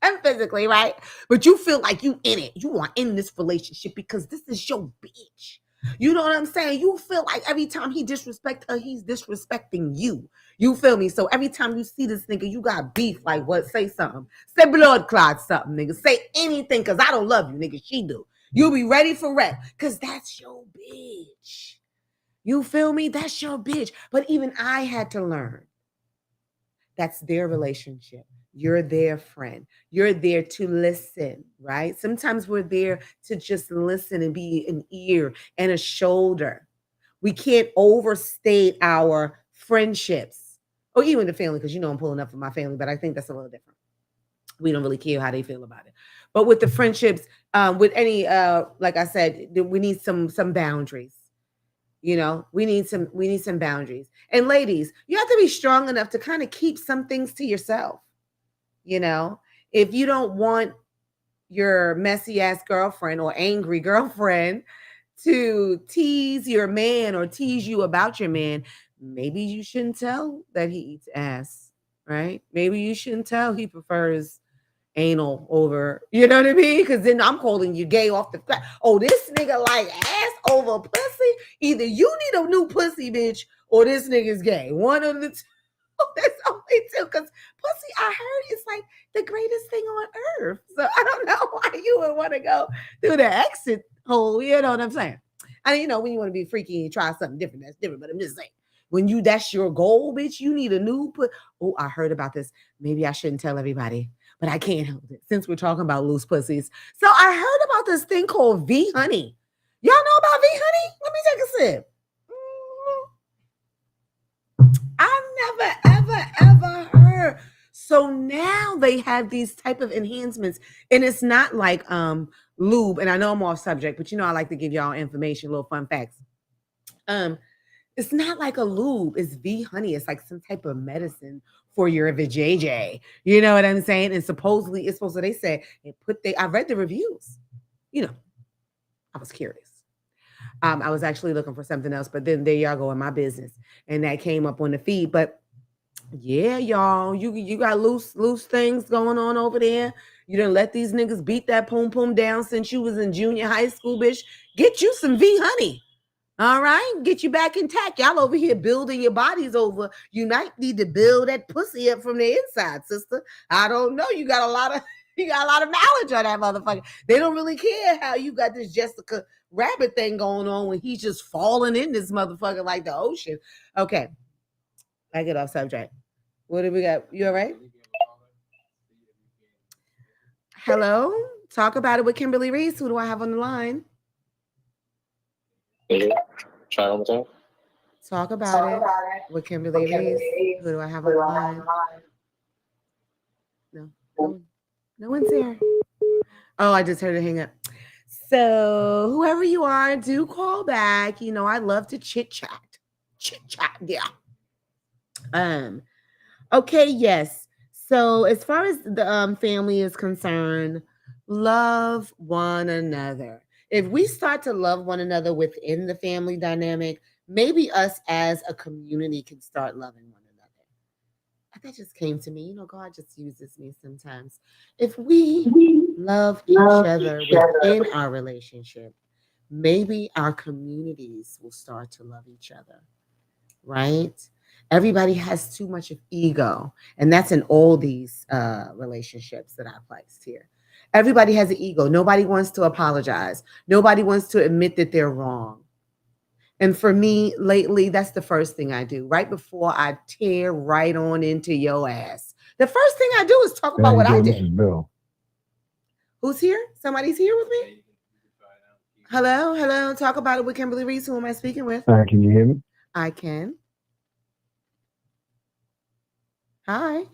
And physically, right? But you feel like you in it. You are in this relationship because this is your bitch. You know what I'm saying? You feel like every time he disrespect her, he's disrespecting you. You feel me? So every time you see this nigga, you got beef. Like what? Say something. Say blood clot something, nigga. Say anything because I don't love you, nigga. She do. You'll be ready for rep because that's your bitch. You feel me? That's your bitch. But even I had to learn. That's their relationship. You're their friend. You're there to listen, right? Sometimes we're there to just listen and be an ear and a shoulder. We can't overstate our friendships or even the family, because you know I'm pulling up for my family, but I think that's a little different. We don't really care how they feel about it. But with the friendships, with any, like I said, we need some boundaries. You know, we need some boundaries. And ladies, you have to be strong enough to kind of keep some things to yourself. You know, if you don't want your messy ass girlfriend or angry girlfriend to tease your man or tease you about your man, maybe you shouldn't tell that he eats ass, right? Maybe you shouldn't tell he prefers anal over, you know what I mean? Because then I'm calling you gay off the flat. Oh, this nigga like ass over pussy. Either you need a new pussy, bitch, or this nigga's gay. One of the two. That's only two. Because pussy, I heard it's like the greatest thing on earth. So I don't know why you would want to go through the exit hole. You know what I'm saying? I mean, you know, when you want to be freaky and try something different, that's different. But I'm just saying, when that's your goal, bitch, you need a new put. Oh, I heard about this. Maybe I shouldn't tell everybody, but I can't help it since we're talking about loose pussies. So I heard about this thing called V Honey. Y'all know about V Honey? Let me take a sip. I've never heard. So now they have these type of enhancements, and it's not like lube. And I know I'm off subject, but you know I like to give y'all information, little fun facts. It's not like a lube. It's V Honey. It's like some type of medicine for your vajayjay. You know what I'm saying? And supposedly it's supposed to. They said I read the reviews. You know, I was curious. I was actually looking for something else, but then there y'all go in my business, and that came up on the feed. But yeah, y'all, you got loose things going on over there. You done let these niggas beat that poom down since you was in junior high school, bitch. Get you some V Honey, All right, get you back intact. Y'all over here building your bodies over. You might need to build that pussy up from the inside, sister. I don't know. You got a lot of you got a lot of knowledge on that motherfucker. They don't really care how you got this Jessica Rabbit thing going on when he's just falling in this motherfucker like the ocean. Okay, I get off subject. What do we got? You all right? Hello, talk about it with Kimberly Riese. Who do I have on the line? Try one more time. Talk about it with Kimberly Riese. Who do I have on the line? No one's here. Oh, I just heard it hang up. So whoever you are, do call back. You know, I love to chit chat. Yeah. Okay, yes. So as far as the family is concerned, love one another. If we start to love one another within the family dynamic, maybe us as a community can start loving one another. That just came to me. You know, God just uses me sometimes. If we love each other within our relationship, maybe our communities will start to love each other, right? Everybody has too much of ego, and that's in all these relationships that I placed here. Everybody has an ego. Nobody wants to apologize. Nobody wants to admit that they're wrong. And for me, lately, that's the first thing I do. Right before I tear right on into your ass, the first thing I do is talk about what I did. Bill. Who's here? Somebody's here with me? Hello. Talk about it with Kimberly Riese. Who am I speaking with? Can you hear me? I can. Hi.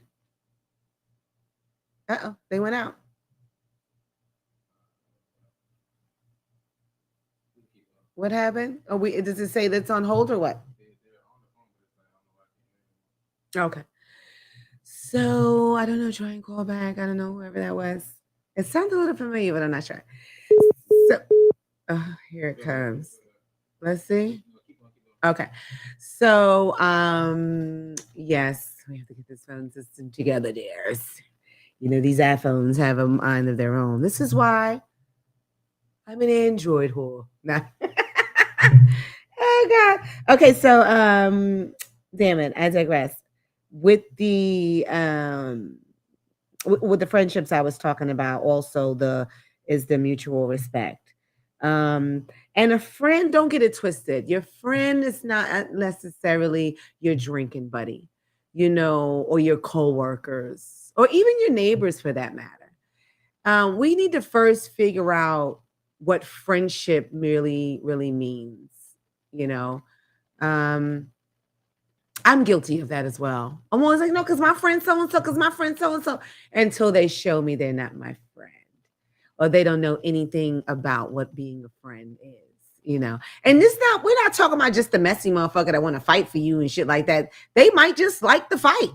Uh-oh, they went out. What happened? Oh, does it say that's on hold or what? Okay. So I don't know, try and call back. I don't know whoever that was. It sounds a little familiar, but I'm not sure. So here it comes. Let's see. Okay. So yes, we have to get this phone system together, dears. You know, these iPhones have a mind of their own. This is why I'm an Android whore. Nah. Oh God. Okay, so damn it, I digress. With the with the friendships I was talking about, also the mutual respect. And a friend, don't get it twisted. Your friend is not necessarily your drinking buddy, you know, or your coworkers, or even your neighbors for that matter. We need to first figure out what friendship really means, you know. I'm guilty of that as well. I'm always like, no, because my friend so-and-so, because my friend so-and-so, until they show me they're not my friend, or they don't know anything about what being a friend is, you know. And we're not talking about just the messy motherfucker that want to fight for you and shit like that. They might just like the fight.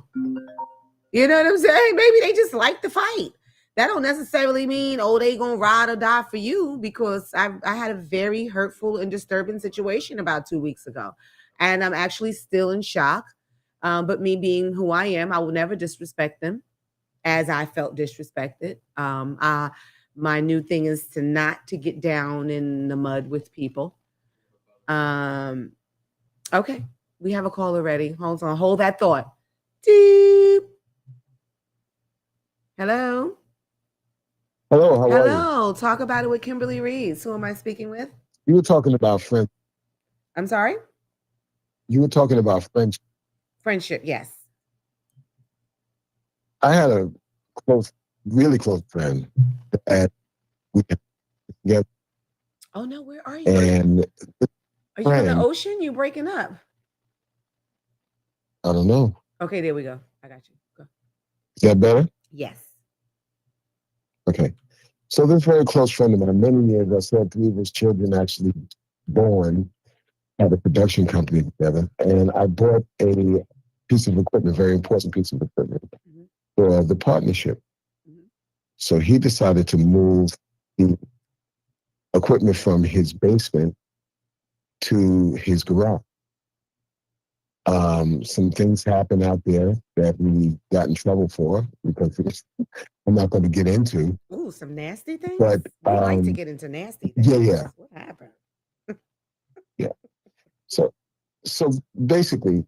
You know what I'm saying? Maybe they just like the fight. That don't necessarily mean, oh, they gonna ride or die for you, because I had a very hurtful and disturbing situation about 2 weeks ago. And I'm actually still in shock. But me being who I am, I will never disrespect them as I felt disrespected. My new thing is to get down in the mud with people. Okay, we have a call already. Hold on, hold that thought. Deep. Hello. Hello, how are you? Hello. Talk about it with Kimberly Riese. Who am I speaking with? You were talking about friends. I'm sorry? You were talking about friendship. Friendship, yes. I had a really close friend that we got together. Oh no, where are you? And are you on the ocean? You breaking up? I don't know. Okay, there we go. I got you. Go. Is that better? Yes. Okay. So this very close friend of mine, many years, I saw 3 of his children actually born at a production company together. And I bought a piece of equipment, very important piece of equipment, for the partnership. So he decided to move the equipment from his basement to his garage. Some things happened out there that we got in trouble for, because I'm not going to get into. Ooh, some nasty things? But we like to get into nasty things. Yeah. What happened? Yeah. So, so basically,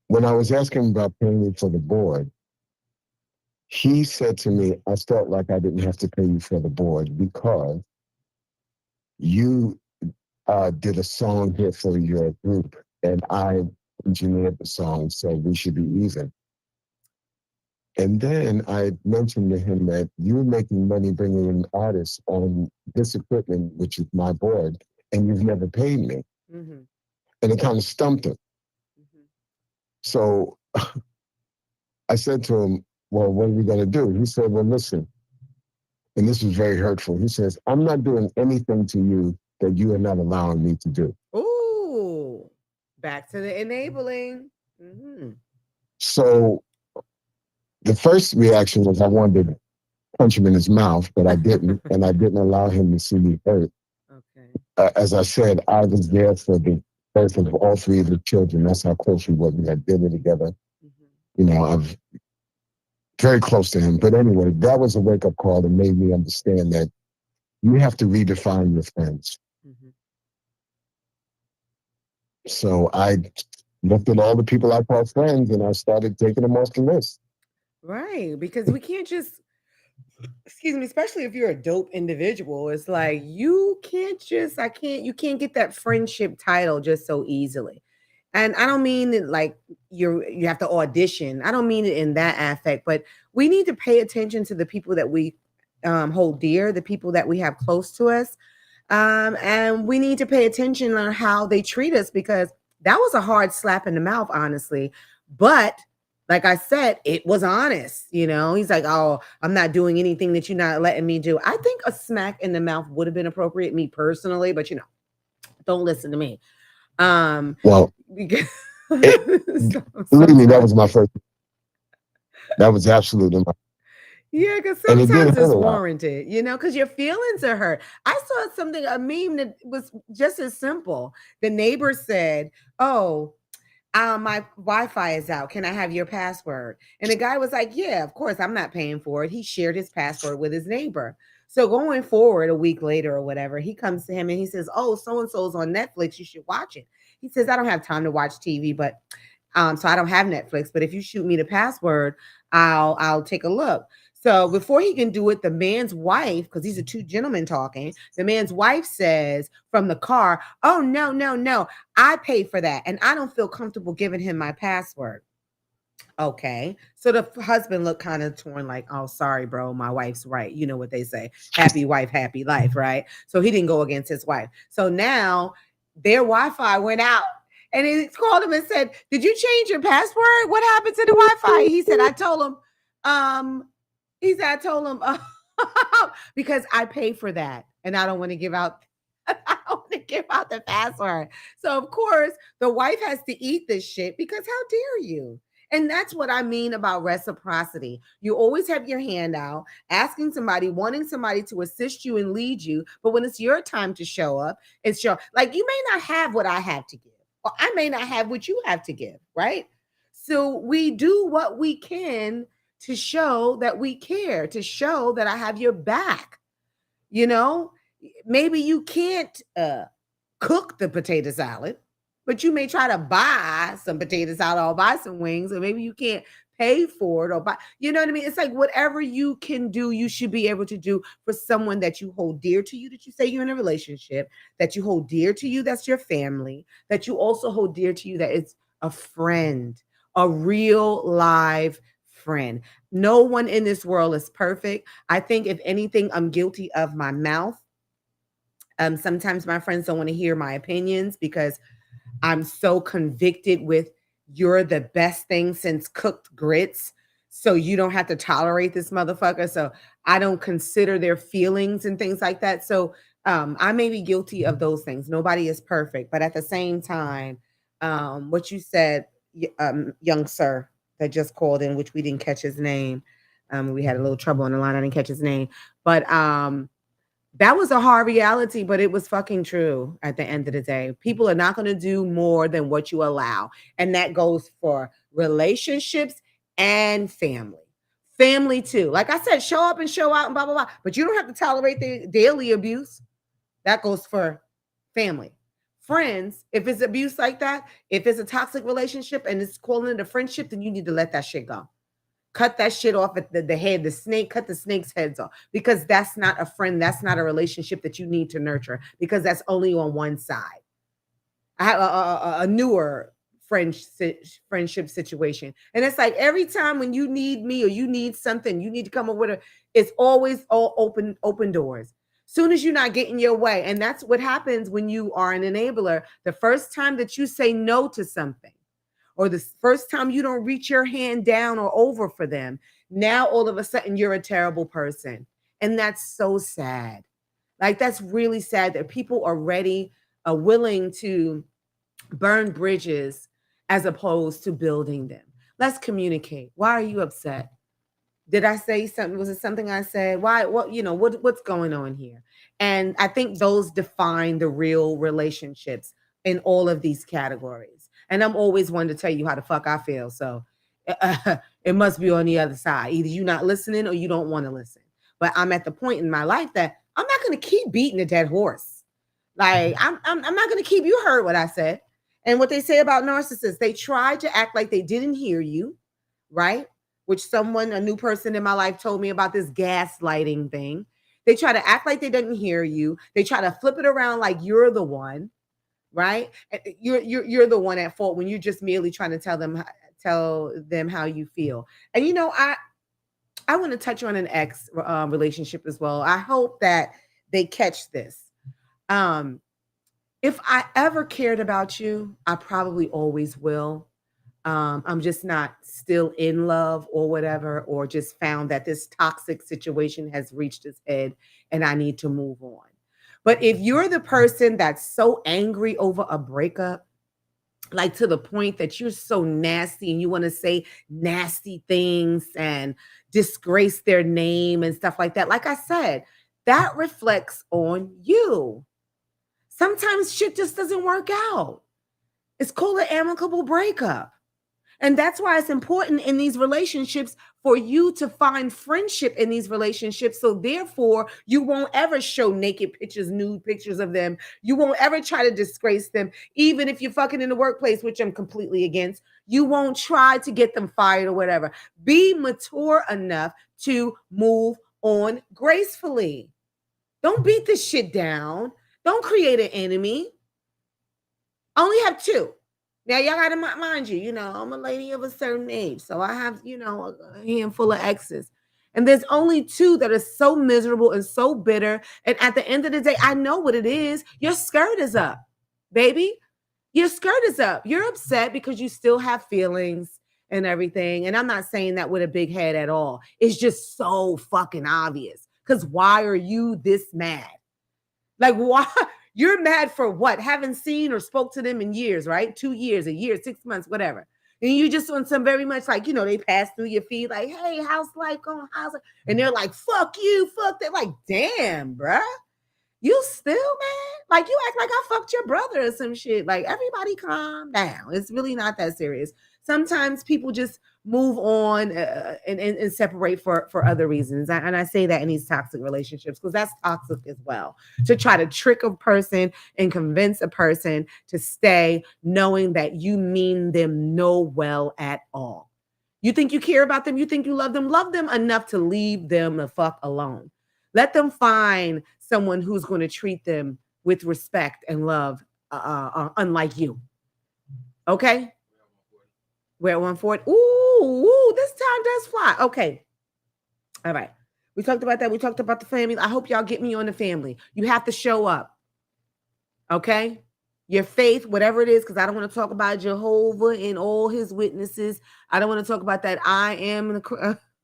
when I was asking about paying me for the board, he said to me, I felt like I didn't have to pay you for the board because you did a song here for your group and I engineered the song, so we should be even. And then I mentioned to him that you're making money bringing in artists on this equipment, which is my board, and you've never paid me. Mm-hmm. And it kind of stumped him. Mm-hmm. So I said to him, well, what are we going to do? He said, well, listen, and this was very hurtful. He says, I'm not doing anything to you that you are not allowing me to do. Ooh, back to the enabling. Mm-hmm. So the first reaction was I wanted to punch him in his mouth, but I didn't, and I didn't allow him to see me hurt. Okay. As I said, I was there for the birth of all three of the children. That's how close we were. We had dinner together. Mm-hmm. You know, I'm very close to him. But anyway, that was a wake-up call that made me understand that you have to redefine your friends. Mm-hmm. So I looked at all the people I call friends and I started taking them off the list. Right, because we can't just, excuse me, especially if you're a dope individual, it's like you can't just, you can't get that friendship title just so easily. And I don't mean it like you have to audition. I don't mean it in that aspect, but we need to pay attention to the people that we hold dear, the people that we have close to us. And we need to pay attention on how they treat us because that was a hard slap in the mouth, honestly. But like I said, it was honest. You know, he's like, "Oh, I'm not doing anything that you're not letting me do." I think a smack in the mouth would have been appropriate, me personally, but don't listen to me. Well, Because it, so believe me, that sometimes, was my first. That was absolutely my, yeah, because and it did sometimes hurt it's a lot. warranted, because your feelings are hurt. I saw something, a meme that was just as simple. The neighbor said, "Oh, my Wi-Fi is out. Can I have your password?" And the guy was like, "Yeah, of course. I'm not paying for it." He shared his password with his neighbor. So going forward, a week later or whatever, he comes to him and he says, "Oh, so and so's on Netflix. You should watch it." He says, "I don't have time to watch TV, but so I don't have Netflix. But if you shoot me the password, I'll take a look." So before he can do it, the man's wife, because these are two gentlemen talking, the man's wife says from the car, "Oh, no, no, no. I paid for that. And I don't feel comfortable giving him my password." Okay. So the husband looked kind of torn, like, "Oh, sorry, bro. My wife's right." You know what they say, happy wife, happy life, right? So he didn't go against his wife. So now their Wi-Fi went out. And he called him and said, "Did you change your password? What happened to the Wi-Fi?" He said, um, I told him, because I pay for that and I don't want to give out I don't want to give out the password. So of course the wife has to eat this shit because how dare you? And that's what I mean about reciprocity. You always have your hand out, asking somebody, wanting somebody to assist you and lead you. But when it's your time to show up, it's your, like, you may not have what I have to give, or I may not have what you have to give, right? So we do what we can to show that we care, to show that I have your back. You know, maybe you can't cook the potato salad, but you may try to buy some potato salad or buy some wings, or maybe you can't pay for it or buy, you know what I mean? It's like whatever you can do, you should be able to do for someone that you hold dear to you, that you say you're in a relationship, that you hold dear to you, that's your family, that you also hold dear to you, that it's a friend, a real live friend. No one in this world is perfect. I think if anything, I'm guilty of my mouth. Sometimes my friends don't want to hear my opinions because I'm so convicted with you're the best thing since cooked grits. So you don't have to tolerate this motherfucker. So I don't consider their feelings and things like that. So I may be guilty of those things. Nobody is perfect. But at the same time, what you said, young sir that just called in, which we didn't catch his name. We had a little trouble on the line. I didn't catch his name. But that was a hard reality, but it was fucking true at the end of the day. People are not going to do more than what you allow. And that goes for relationships and family. Family too. Like I said, show up and show out and blah, blah, blah. But you don't have to tolerate the daily abuse. That goes for family. Friends, if it's abuse like that, if it's a toxic relationship and it's calling it a friendship, then you need to let that shit go. Cut that shit off at the head, the snake, cut the snake's heads off, because that's not a friend. That's not a relationship that you need to nurture, because that's only on one side. I have a newer friendship situation. And it's like every time when you need me or you need something, you need to come up with it's always all open doors. Soon as you're not getting your way. And that's what happens when you are an enabler. The first time that you say no to something, or the first time you don't reach your hand down or over for them, now all of a sudden you're a terrible person. And that's so sad. Like, that's really sad that people are ready, willing to burn bridges as opposed to building them. Let's communicate. Why are you upset? Did I say something? Was it something I said? Why? What? What's going on here? And I think those define the real relationships in all of these categories. And I'm always one to tell you how the fuck I feel. So it must be on the other side. Either you're not listening or you don't want to listen. But I'm at the point in my life that I'm not going to keep beating a dead horse. Like, I'm not going to keep, you heard what I said. And what they say about narcissists, they try to act like they didn't hear you, right? Which a new person in my life told me about this gaslighting thing. They try to act like they didn't hear you. They try to flip it around like you're the one, right? You're the one at fault when you're just merely trying to tell them how you feel. And I want to touch on an ex relationship as well. I hope that they catch this. If I ever cared about you, I probably always will. I'm just not still in love or whatever, or just found that this toxic situation has reached its head and I need to move on. But if you're the person that's so angry over a breakup, like to the point that you're so nasty and you want to say nasty things and disgrace their name and stuff like that, like I said, that reflects on you. Sometimes shit just doesn't work out. It's called an amicable breakup. And that's why it's important in these relationships for you to find friendship in these relationships. So therefore, you won't ever show naked pictures, nude pictures of them. You won't ever try to disgrace them. Even if you're fucking in the workplace, which I'm completely against, you won't try to get them fired or whatever. Be mature enough to move on gracefully. Don't beat this shit down. Don't create an enemy. I only have two. Now, y'all got to mind you, I'm a lady of a certain age. So I have, a handful of exes. And there's only two that are so miserable and so bitter. And at the end of the day, I know what it is. Your skirt is up, baby. Your skirt is up. You're upset because you still have feelings and everything. And I'm not saying that with a big head at all. It's just so fucking obvious. Because why are you this mad? Like, why? You're mad for what? Haven't seen or spoke to them in years, right? 2 years, a year, 6 months, whatever. And you just on some very much like, they pass through your feed like, hey, how's life going? And they're like, fuck you, fuck that. Like, damn, bruh. You still, man? Like, you act like I fucked your brother or some shit. Like, everybody calm down. It's really not that serious. Sometimes people just move on and separate for other reasons. And I say that in these toxic relationships because that's toxic as well. To try to trick a person and convince a person to stay knowing that you mean them no well at all. You think you care about them? You think you love them enough to leave them the fuck alone. Let them find someone who's going to treat them with respect and love, unlike you. Okay? We're at 140. Ooh, this time does fly. Okay. All right. We talked about that. We talked about the family. I hope y'all get me on the family. You have to show up. Okay? Your faith, whatever it is, because I don't want to talk about Jehovah and all his witnesses. I don't want to talk about that. I am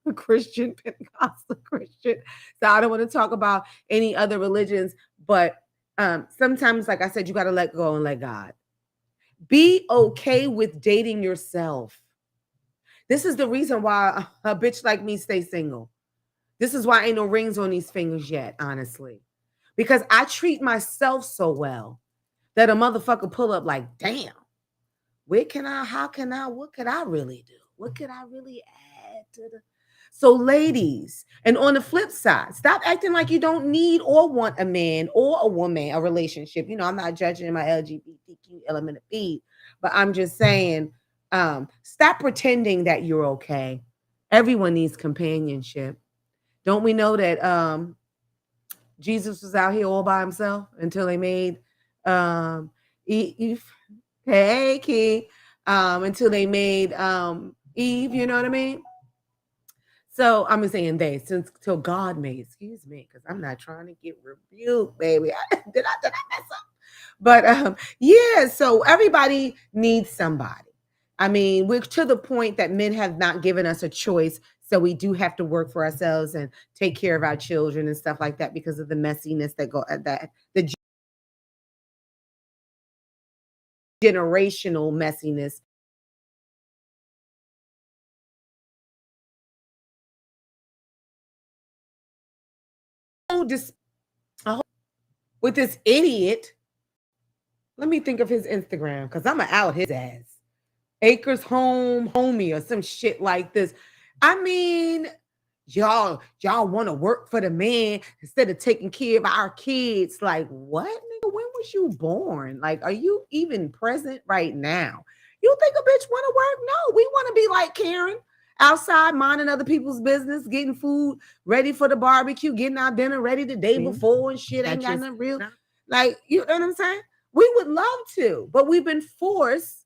a Christian, Pentecostal Christian. So I don't want to talk about any other religions. But sometimes, like I said, you got to let go and let God. Be okay with dating yourself. This is the reason why a bitch like me stays single. This is why ain't no rings on these fingers yet, honestly. Because I treat myself so well that a motherfucker pull up like, damn, what could I really do? What could I really add to the... So, ladies, and on the flip side, stop acting like you don't need or want a man or a woman, a relationship. I'm not judging my LGBTQ element of B, but I'm just saying, stop pretending that you're okay. Everyone needs companionship. Don't we know that Jesus was out here all by himself until they made Eve? Hey, Key. Until they made Eve, you know what I mean? So I'm saying they, since till God made, excuse me, because I'm not trying to get rebuked, baby. Did I mess up? But yeah, so everybody needs somebody. I mean, we're to the point that men have not given us a choice. So we do have to work for ourselves and take care of our children and stuff like that because of the messiness that go that the generational messiness. Just with this idiot. Let me think of his Instagram because I'm going to out his ass. Acres Home Homie or some shit like this. I mean, y'all want to work for the man instead of taking care of our kids. Like, what, nigga? When was you born? Like, are you even present right now? You think a bitch want to work? No, we want to be like Karen, outside minding other people's business, getting food ready for the barbecue, getting our dinner ready the day before and shit. Ain't got nothing real. Like, you know what I'm saying? We would love to, but we've been forced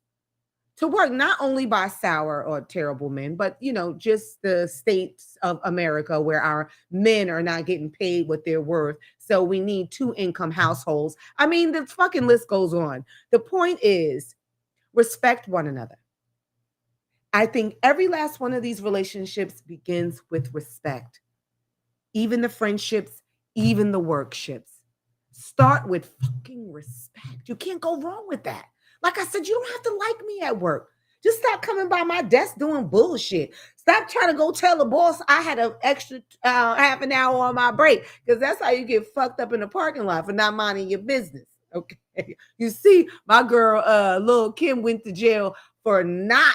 to work not only by sour or terrible men, but just the states of America where our men are not getting paid what they're worth. So we need 2-income households. I mean, the fucking list goes on. The point is, respect one another. I think every last one of these relationships begins with respect. Even the friendships, even the workships. Start with fucking respect. You can't go wrong with that. Like I said, you don't have to like me at work. Just stop coming by my desk doing bullshit. Stop trying to go tell the boss I had an extra half an hour on my break, because that's how you get fucked up in the parking lot for not minding your business. Okay. You see, my girl, Lil Kim, went to jail for not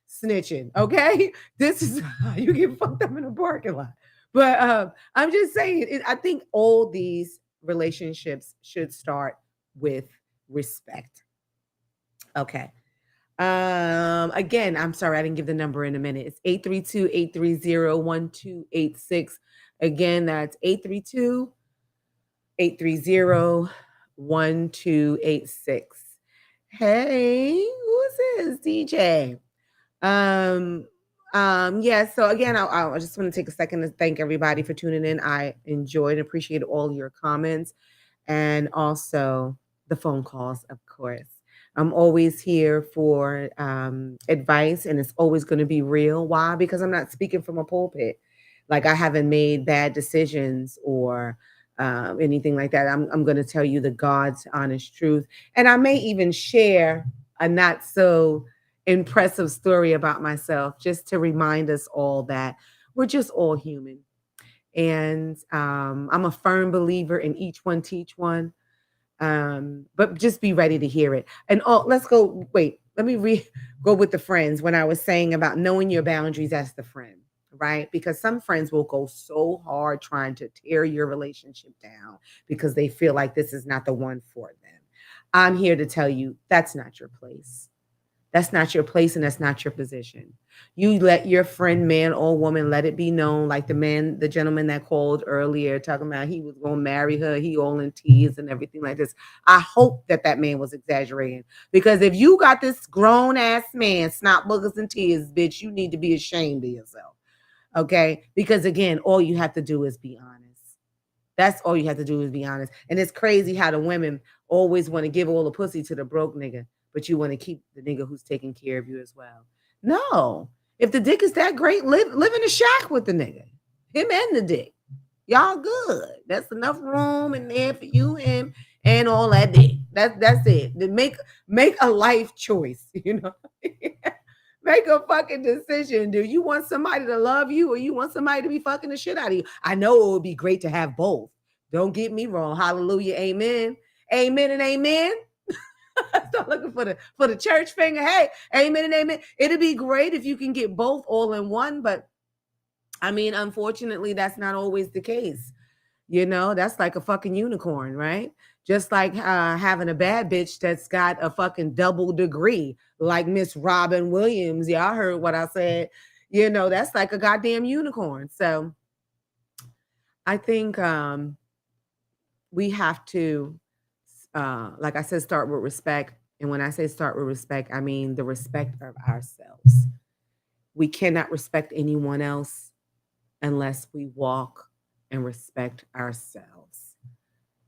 snitching. Okay. This is how you get fucked up in the parking lot. But I'm just saying, I think all these relationships should start with respect. Okay. Again, I'm sorry, I didn't give the number in a minute. It's 832-830-1286. Again, that's 832-830-1286. Hey, who's this? DJ. Yeah, so again, I just want to take a second to thank everybody for tuning in. I enjoyed and appreciate all your comments and also the phone calls, of course. I'm always here for advice, and it's always going to be real. Why? Because I'm not speaking from a pulpit. Like, I haven't made bad decisions or anything like that. I'm going to tell you the God's honest truth. And I may even share a not so impressive story about myself, just to remind us all that we're just all human. And I'm a firm believer in each one teach one. But just be ready to hear it. And let's go. Wait, let me go with the friends when I was saying about knowing your boundaries as the friend, right? Because some friends will go so hard trying to tear your relationship down because they feel like this is not the one for them. I'm here to tell you that's not your place. That's not your place and that's not your position. You let your friend, man or woman, let it be known, like the gentleman that called earlier talking about he was going to marry her, he all in tears and everything like this. I hope that man was exaggerating, because if you got this grown ass man, snot boogers and tears, bitch, you need to be ashamed of yourself. Okay? Because again, all you have to do is be honest. That's all you have to do is be honest. And it's crazy how the women always want to give all the pussy to the broke nigga, but you want to keep the nigga who's taking care of you as well. No. If the dick is that great, live in a shack with the nigga. Him and the dick. Y'all good. That's enough room in there for you, him, and all that dick. That's it. Then make a life choice, you know. Make a fucking decision. Do you want somebody to love you, or you want somebody to be fucking the shit out of you? I know it would be great to have both. Don't get me wrong. Hallelujah. Amen. Amen and amen. Start looking for the church finger. Hey, amen and amen. It'd be great if you can get both all in one, but I mean, unfortunately, that's not always the case. You know, that's like a fucking unicorn, right? Just like having a bad bitch that's got a fucking double degree, like Miss Robin Williams. Yeah, I heard what I said. You know, that's like a goddamn unicorn. So I think we have to, like I said, start with respect. And when I say start with respect, I mean the respect of ourselves. We cannot respect anyone else unless we walk and respect ourselves.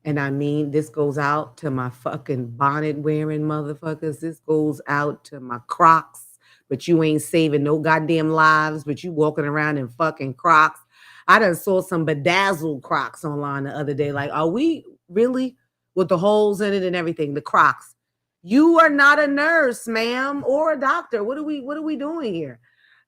And I mean, this goes out to my fucking bonnet wearing motherfuckers. This goes out to my Crocs, but you ain't saving no goddamn lives, but you walking around in fucking Crocs. I done saw some bedazzled Crocs online the other day. Like, are we really with the holes in it and everything? The Crocs. You are not a nurse, ma'am, or a doctor. What are we doing here?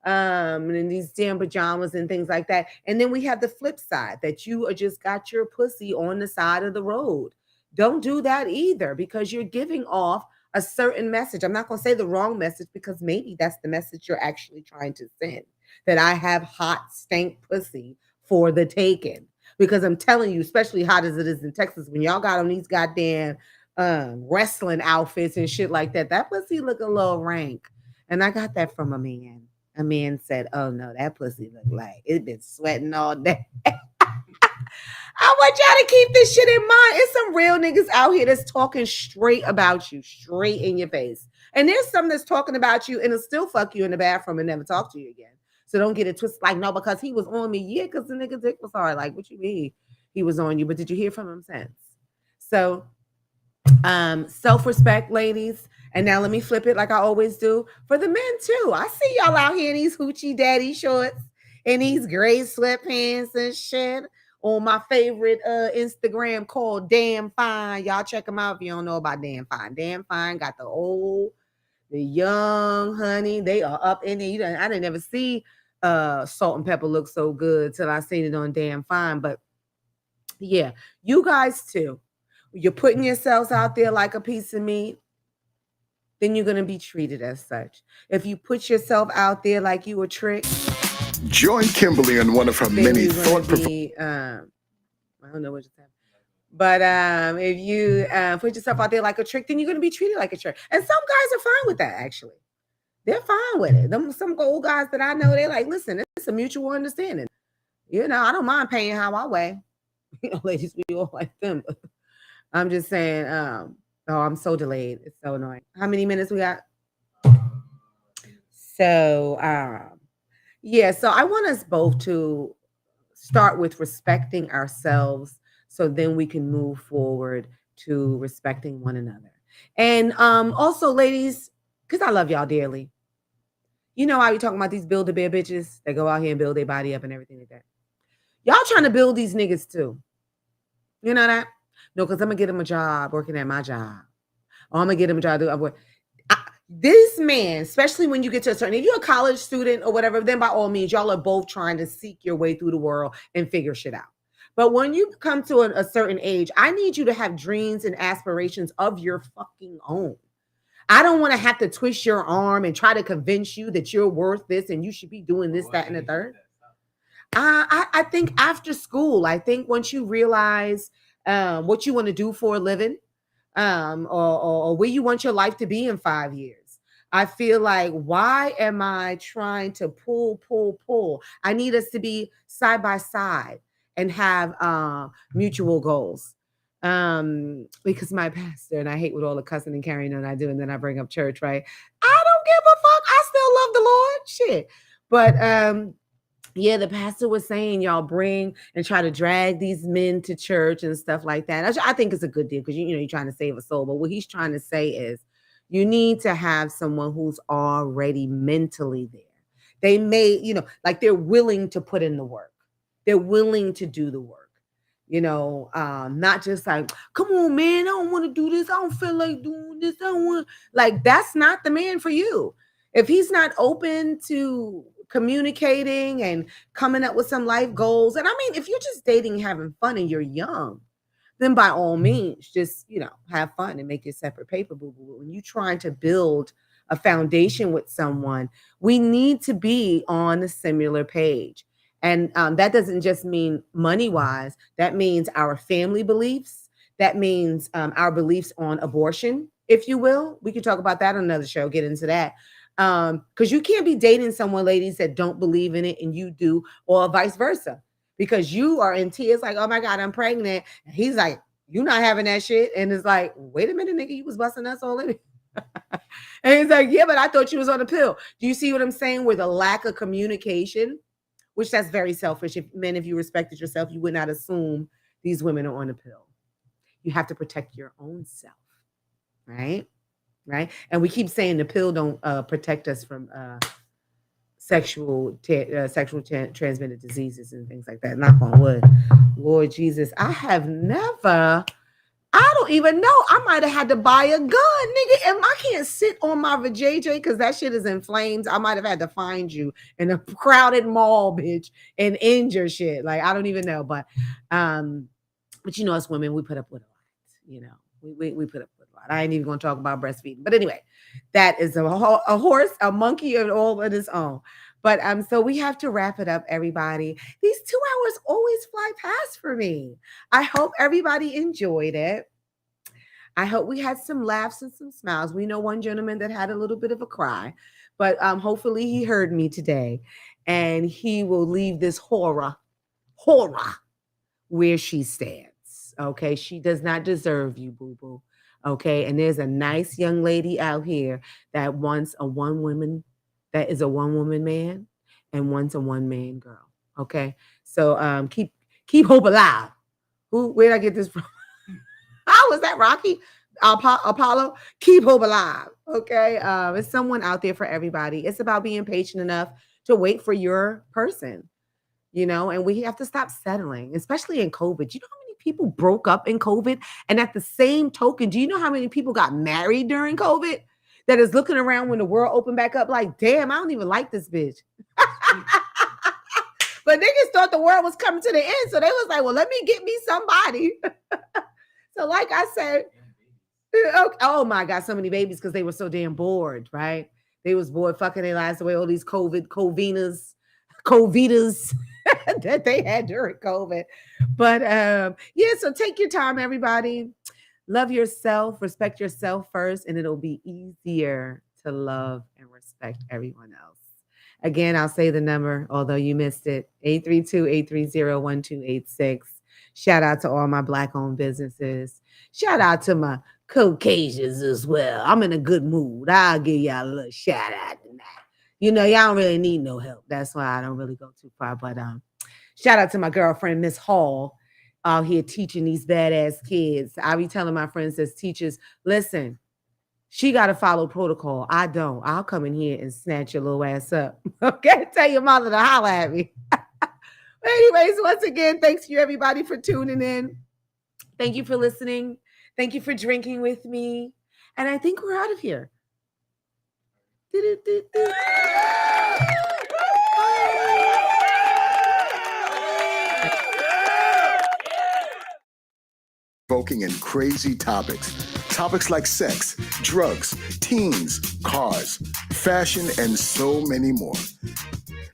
And in these damn pajamas and things like that. And then we have the flip side that you are just got your pussy on the side of the road. Don't do that either because you're giving off a certain message. I'm not going to say the wrong message because maybe that's the message you're actually trying to send, that I have hot stank pussy for the taking. Because I'm telling you, especially hot as it is in Texas, when y'all got on these goddamn wrestling outfits and shit like that, that pussy look a little rank. And I got that from a man. A man said, "Oh no, that pussy look like it's been sweating all day." I want y'all to keep this shit in mind. It's some real niggas out here that's talking straight about you, straight in your face. And there's some that's talking about you and it'll still fuck you in the bathroom and never talk to you again. So don't get it twisted. Like, no, because he was on me. Yeah, because the nigga dick was hard. Like, what you mean he was on you? But did you hear from him since? So self-respect, ladies. And now let me flip it like I always do for the men too. I see y'all out here in these hoochie daddy shorts and these gray sweatpants and shit on my favorite Instagram called Damn Fine. Y'all check them out if you don't know about Damn Fine. Damn Fine got the old, the young, honey. They are up in there. I didn't ever see Salt and Pepper look so good till I seen it on Damn Fine. But yeah, you guys too. You're putting yourselves out there like a piece of meat, then you're going to be treated as such. If you put yourself out there like you a trick, join Kimberly on one of her then many you're going to thought-provoking. be, I don't know what you're saying. But if you put yourself out there like a trick, then you're going to be treated like a trick. And some guys are fine with that, actually. They're fine with it. Some old guys that I know, they're like, listen, it's a mutual understanding. You know, I don't mind paying how I weigh. You know, ladies, we all like them. I'm just saying, oh, I'm so delayed. It's so annoying. How many minutes we got? So, yeah, so I want us both to start with respecting ourselves so then we can move forward to respecting one another. And also, ladies, because I love y'all dearly. You know how we talking about these build-a-bear bitches that go out here and build their body up and everything like that. Y'all trying to build these niggas too. You know that? No, because I'm going to get them a job working at my job. Or I'm going to get them a job. This man, especially when you get to a certain, if you're a college student or whatever, then by all means, y'all are both trying to seek your way through the world and figure shit out. But when you come to a certain age, I need you to have dreams and aspirations of your fucking own. I don't want to have to twist your arm and try to convince you that you're worth this and you should be doing this, that, and the third. I think after school, I think once you realize what you want to do for a living, or where you want your life to be in 5 years. I feel like, why am I trying to pull? I need us to be side by side and have mutual goals. Because my pastor, and I hate with all the cussing and carrying on I do, and then I bring up church, right? I don't give a fuck. I still love the Lord. Shit. But yeah, the pastor was saying y'all bring and try to drag these men to church and stuff like that. I think it's a good deal because you know you're trying to save a soul. But what he's trying to say is you need to have someone who's already mentally there. They may, like they're willing to put in the work. They're willing to do the work. Not just like, come on, man, I don't want to do this. I don't feel like doing this. I don't want like that's not the man for you. If he's not open to communicating and coming up with some life goals. And I mean, if you're just dating, having fun and you're young, then by all means, just, have fun and make your separate paper. But when you're trying to build a foundation with someone, we need to be on a similar page. And that doesn't just mean money wise, that means our family beliefs. That means our beliefs on abortion, if you will. We could talk about that on another show, get into that. Because you can't be dating someone, ladies, that don't believe in it and you do, or vice versa. Because you are in tears, like, oh my God, I'm pregnant. And he's like, you're not having that shit. And it's like, wait a minute, nigga, you was busting us already. And he's like, yeah, but I thought you was on a pill. Do you see what I'm saying? With a lack of communication, which that's very selfish. If you respected yourself, you would not assume these women are on a pill. You have to protect your own self, right? Right. And we keep saying the pill don't protect us from sexual transmitted diseases and things like that. Knock on wood. Lord Jesus, I don't even know. I might have had to buy a gun, nigga. And I can't sit on my vajayjay because that shit is in flames. I might have had to find you in a crowded mall, bitch, and end your shit. Like, I don't even know. But you know, us women, we put up with a lot. You know, we put up with a lot. I ain't even going to talk about breastfeeding. But anyway, that is a horse, a monkey, and all of its own. But so we have to wrap it up, everybody. These 2 hours always fly past for me. I hope everybody enjoyed it. I hope we had some laughs and some smiles. We know one gentleman that had a little bit of a cry, but hopefully he heard me today, and he will leave this horror where she stands. Okay, she does not deserve you, boo-boo. Okay, and there's a nice young lady out here that wants a one-woman man and wants a one-man girl. Okay, so keep hope alive. Where did I get this from? How was that, Rocky? Apollo? Keep hope alive. Okay, it's someone out there for everybody. It's about being patient enough to wait for your person. You know, and we have to stop settling, especially in COVID. You know how many people broke up in COVID? And at the same token, do you know how many people got married during COVID that is looking around when the world opened back up like, damn, I don't even like this bitch. But niggas thought the world was coming to the end. So they was like, well, let me get me somebody. So like I said, oh my God, so many babies because they were so damn bored, right? They was bored fucking their lives away, all these covidas that they had during COVID. But yeah, so take your time, everybody. Love yourself, respect yourself first, and it'll be easier to love and respect everyone else. Again, I'll say the number, although you missed it, 832-830-1286. Shout out to all my Black-owned businesses. Shout out to my Caucasians as well. I'm in a good mood. I'll give y'all a little shout out tonight. You know, y'all don't really need no help. That's why I don't really go too far. But shout out to my girlfriend, Miss Hall, out here teaching these badass kids. I be telling my friends as teachers, listen, she got to follow protocol. I don't. I'll come in here and snatch your little ass up. Okay? Tell your mother to holler at me. Anyways, once again, thanks you everybody for tuning in. Thank you for listening. Thank you for drinking with me. And I think we're out of here. Provoking and crazy topics. Topics like sex, drugs, teens, cars, fashion, and so many more.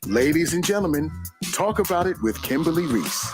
Ladies and gentlemen, talk about it with Kimberly Riese.